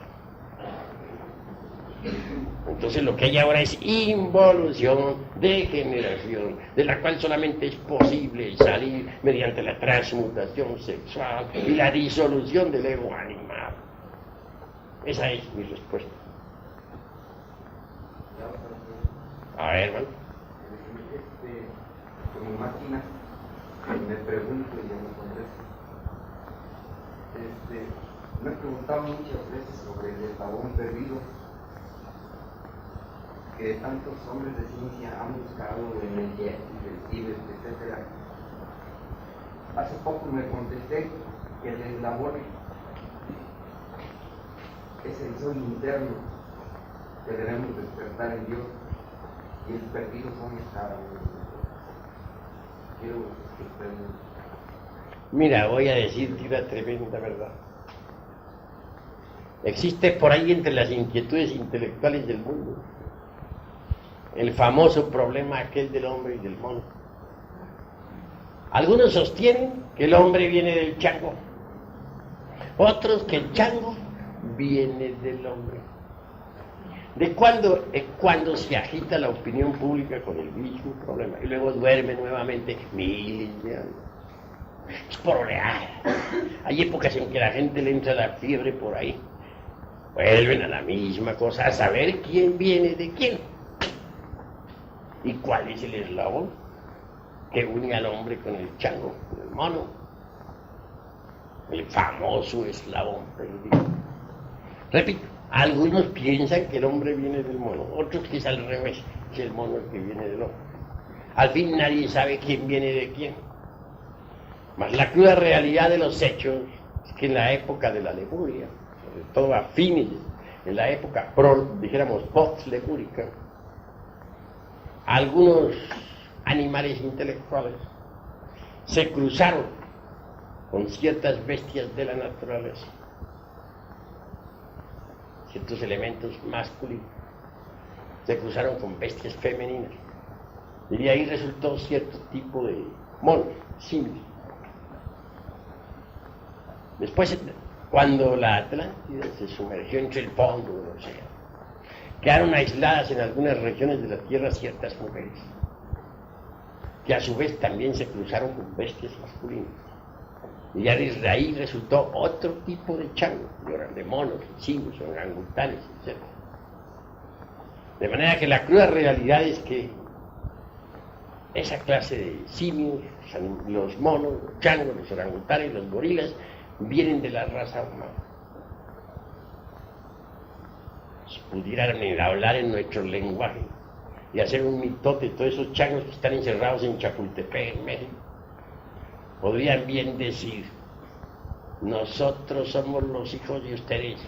Entonces lo que hay ahora es involución, degeneración, de la cual solamente es posible salir mediante la transmutación sexual y la disolución del ego animal. Esa es mi respuesta. A ver, hermano. Como máquina, me pregunto y ya me contesto. Me he preguntado muchas veces sobre el eslabón perdido que tantos hombres de ciencia han buscado en el Yeti, el Tíbet, etc. Hace poco me contesté que el eslabón es el sol interno que debemos despertar en Dios y el perdido son cada uno. Quiero que ustedes... Mira, voy a decirte una tremenda verdad. Existe por ahí entre las inquietudes intelectuales del mundo el famoso problema aquel del hombre y del mono. Algunos sostienen que el hombre viene del chango, otros que el chango viene del hombre. ¿De cuándo se agita la opinión pública con el mismo problema y luego duerme nuevamente miles de años? Es por oleadas. Hay épocas en que la gente le entra la fiebre por ahí. Vuelven a la misma cosa, a saber quién viene de quién. ¿Y cuál es el eslabón que une al hombre con el chango, con el mono? El famoso eslabón perdido. Repito, algunos piensan que el hombre viene del mono, otros que es al revés, que es el mono el que viene del hombre. Al fin nadie sabe quién viene de quién. Mas la cruda realidad de los hechos es que en la época de la Lemuria, sobre todo a fines, en la época dijéramos post-lemúrica, algunos animales intelectuales se cruzaron con ciertas bestias de la naturaleza, ciertos elementos masculinos, se cruzaron con bestias femeninas, y de ahí resultó cierto tipo de monos, simios. Después, cuando la Atlántida se sumergió entre el fondo del océano, quedaron aisladas en algunas regiones de la Tierra ciertas mujeres, que a su vez también se cruzaron con bestias masculinas. Y ya desde ahí resultó otro tipo de chango, de monos, simios, orangutanes, etc. De manera que la cruda realidad es que esa clase de simios, los monos, los changos, los orangutanes, los gorilas, vienen de la raza humana. Si pudieran hablar en nuestro lenguaje y hacer un mitote de todos esos changos que están encerrados en Chapultepec, en México, podrían bien decir: nosotros somos los hijos de ustedes,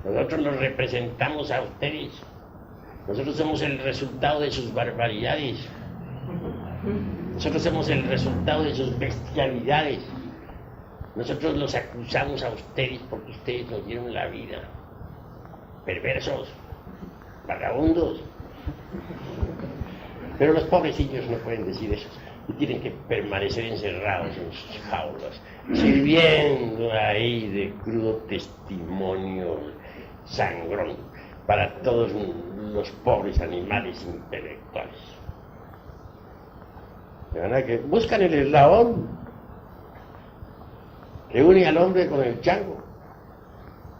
nosotros los representamos a ustedes, nosotros somos el resultado de sus barbaridades, nosotros somos el resultado de sus bestialidades, nosotros los acusamos a ustedes porque ustedes nos dieron la vida. Perversos, vagabundos. Pero los pobrecillos no pueden decir eso y tienen que permanecer encerrados en sus jaulas, sirviendo ahí de crudo testimonio sangrón para todos los pobres animales intelectuales. De manera que buscan el eslabón que une al hombre con el chango.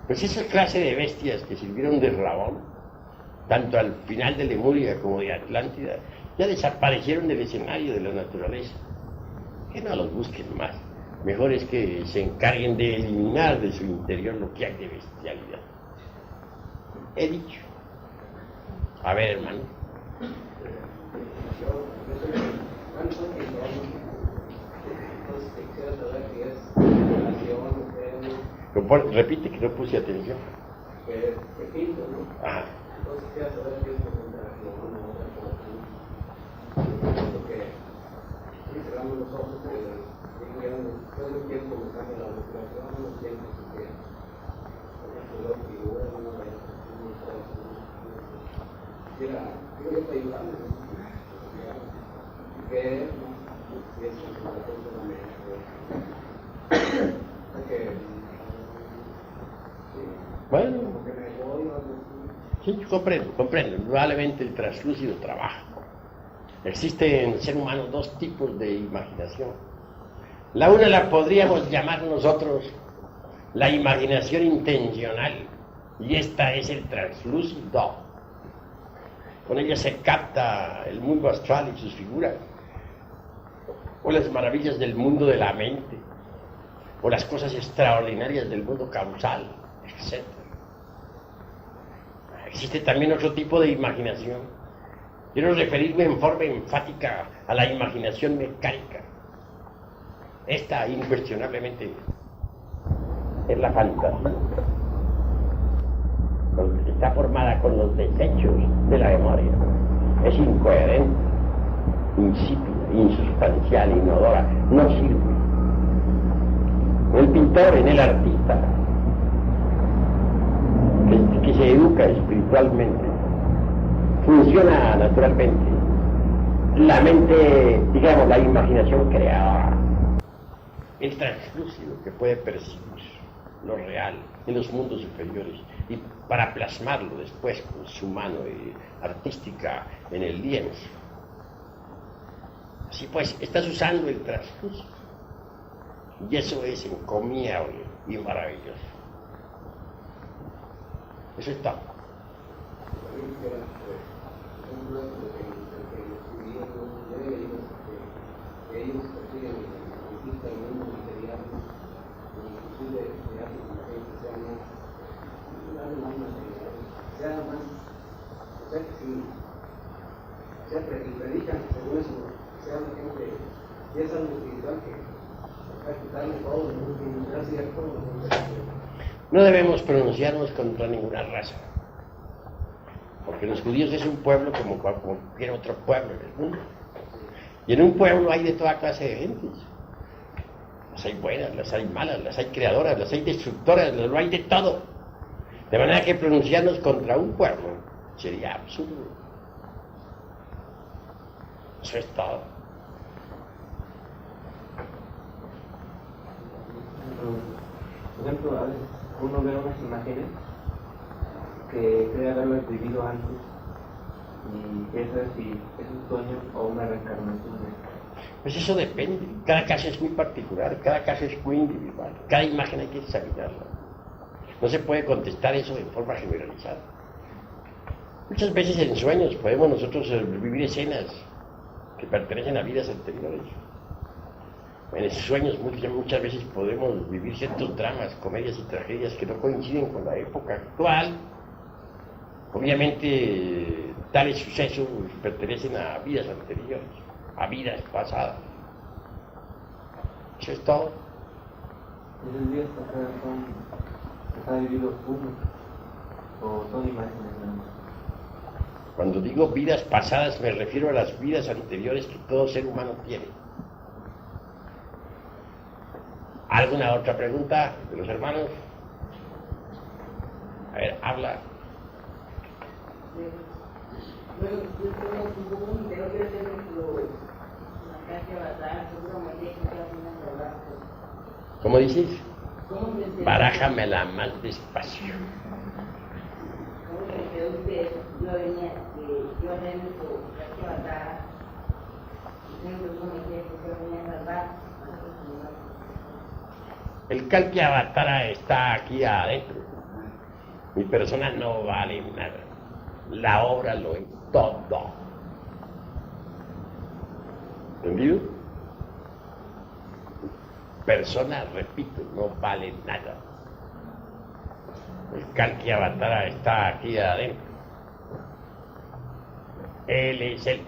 Pues esa clase de bestias que sirvieron de rabón, tanto al final de Lemuria como de Atlántida, ya desaparecieron del escenario de la naturaleza. Que no los busquen más. Mejor es que se encarguen de eliminar de su interior lo que hay de bestialidad. He dicho. A ver, hermano. Repite, que no puse atención. Repito, ¿no? Ajá. Entonces queda saber qué es concentración, ¿no? Porque cerramos los ojos, ya no tiempo buscando la respiración, no tiempo siquiera. Por ejemplo, figura, quisiera Yo estoy ayudando. Que es bueno, sí, comprendo. Indudablemente el translúcido trabaja. Existe en el ser humano dos tipos de imaginación. La una la podríamos llamar nosotros la imaginación intencional, y esta es el translúcido. Con ella se capta el mundo astral y sus figuras, o las maravillas del mundo de la mente, o las cosas extraordinarias del mundo causal, etc. Existe también otro tipo de imaginación. Quiero referirme en forma enfática a la imaginación mecánica. Esta, incuestionablemente, es la fantasía. Está formada con los desechos de la memoria. Es incoherente, insípida, insustancial, inodora, no sirve. En el pintor, en el artista, que se educa espiritualmente, funciona naturalmente la mente, digamos, la imaginación creadora, el translúcido que puede percibir lo real en los mundos superiores y para plasmarlo después con su mano artística en el lienzo. Así pues, estás usando el translúcido y eso es encomiable y maravilloso. Eso está. Ellos persiguen la conquista del mundo material, inclusive se hace con la gente sea más, o sea que si predican según eso, sea una gente, y es algo espiritual que va a quitarle todo, no es cierto. No debemos pronunciarnos contra ninguna raza, porque los judíos es un pueblo como cualquier otro pueblo en el mundo. Y en un pueblo hay de toda clase de gentes. Las hay buenas, las hay malas, las hay creadoras, las hay destructoras, lo hay de todo. De manera que pronunciarnos contra un pueblo sería absurdo. Eso es todo. Por ejemplo, a veces uno ve unas imágenes que cree haberlas vivido antes y piensa si es un sueño o una reencarnación. Pues eso depende, cada caso es muy particular, cada caso es muy individual, cada imagen hay que examinarla. No se puede contestar eso de forma generalizada. Muchas veces en sueños podemos nosotros vivir escenas que pertenecen a vidas anteriores. En esos sueños muchas veces podemos vivir ciertos dramas, comedias y tragedias que no coinciden con la época actual. Obviamente tales sucesos pertenecen a vidas anteriores, a vidas pasadas. Eso es todo. ¿Esos días pasados está vivido uno o son imágenes nada más? Cuando digo vidas pasadas me refiero a las vidas anteriores que todo ser humano tiene. ¿Alguna otra pregunta de los hermanos? A ver, habla. Bueno, yo tengo un poco de quiero hacer la clase basada, seguramente que está haciendo trabajo. ¿Cómo dices? ¿Cómo se enteró? Barájamela más despacio. ¿Cómo se enteró usted? Yo venía, yo hacer nuestro clase basada, y tengo que conocer que yo venía a salvar. El Kalki Avatara está aquí adentro. Mi persona no vale nada. La obra lo es todo. ¿Entendido? Persona, repito, no vale nada. El Kalki Avatara está aquí adentro. Él es él.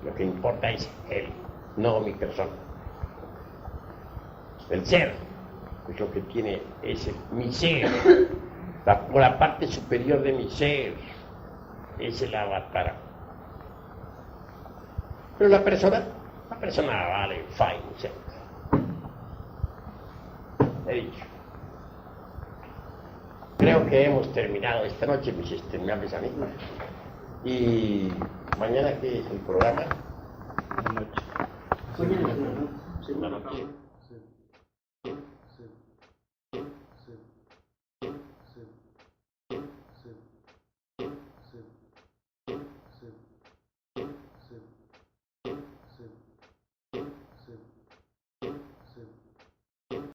Lo que importa es él, no mi persona. El ser es lo que tiene ese mi ser, la parte superior de mi ser es el avatar. Pero la persona vale fine, ¿cierto? He dicho. Creo que hemos terminado esta noche, mis estimables amigos. Y mañana, ¿qué es el programa? La noche. Mañana, ¿no? Sí, La noche.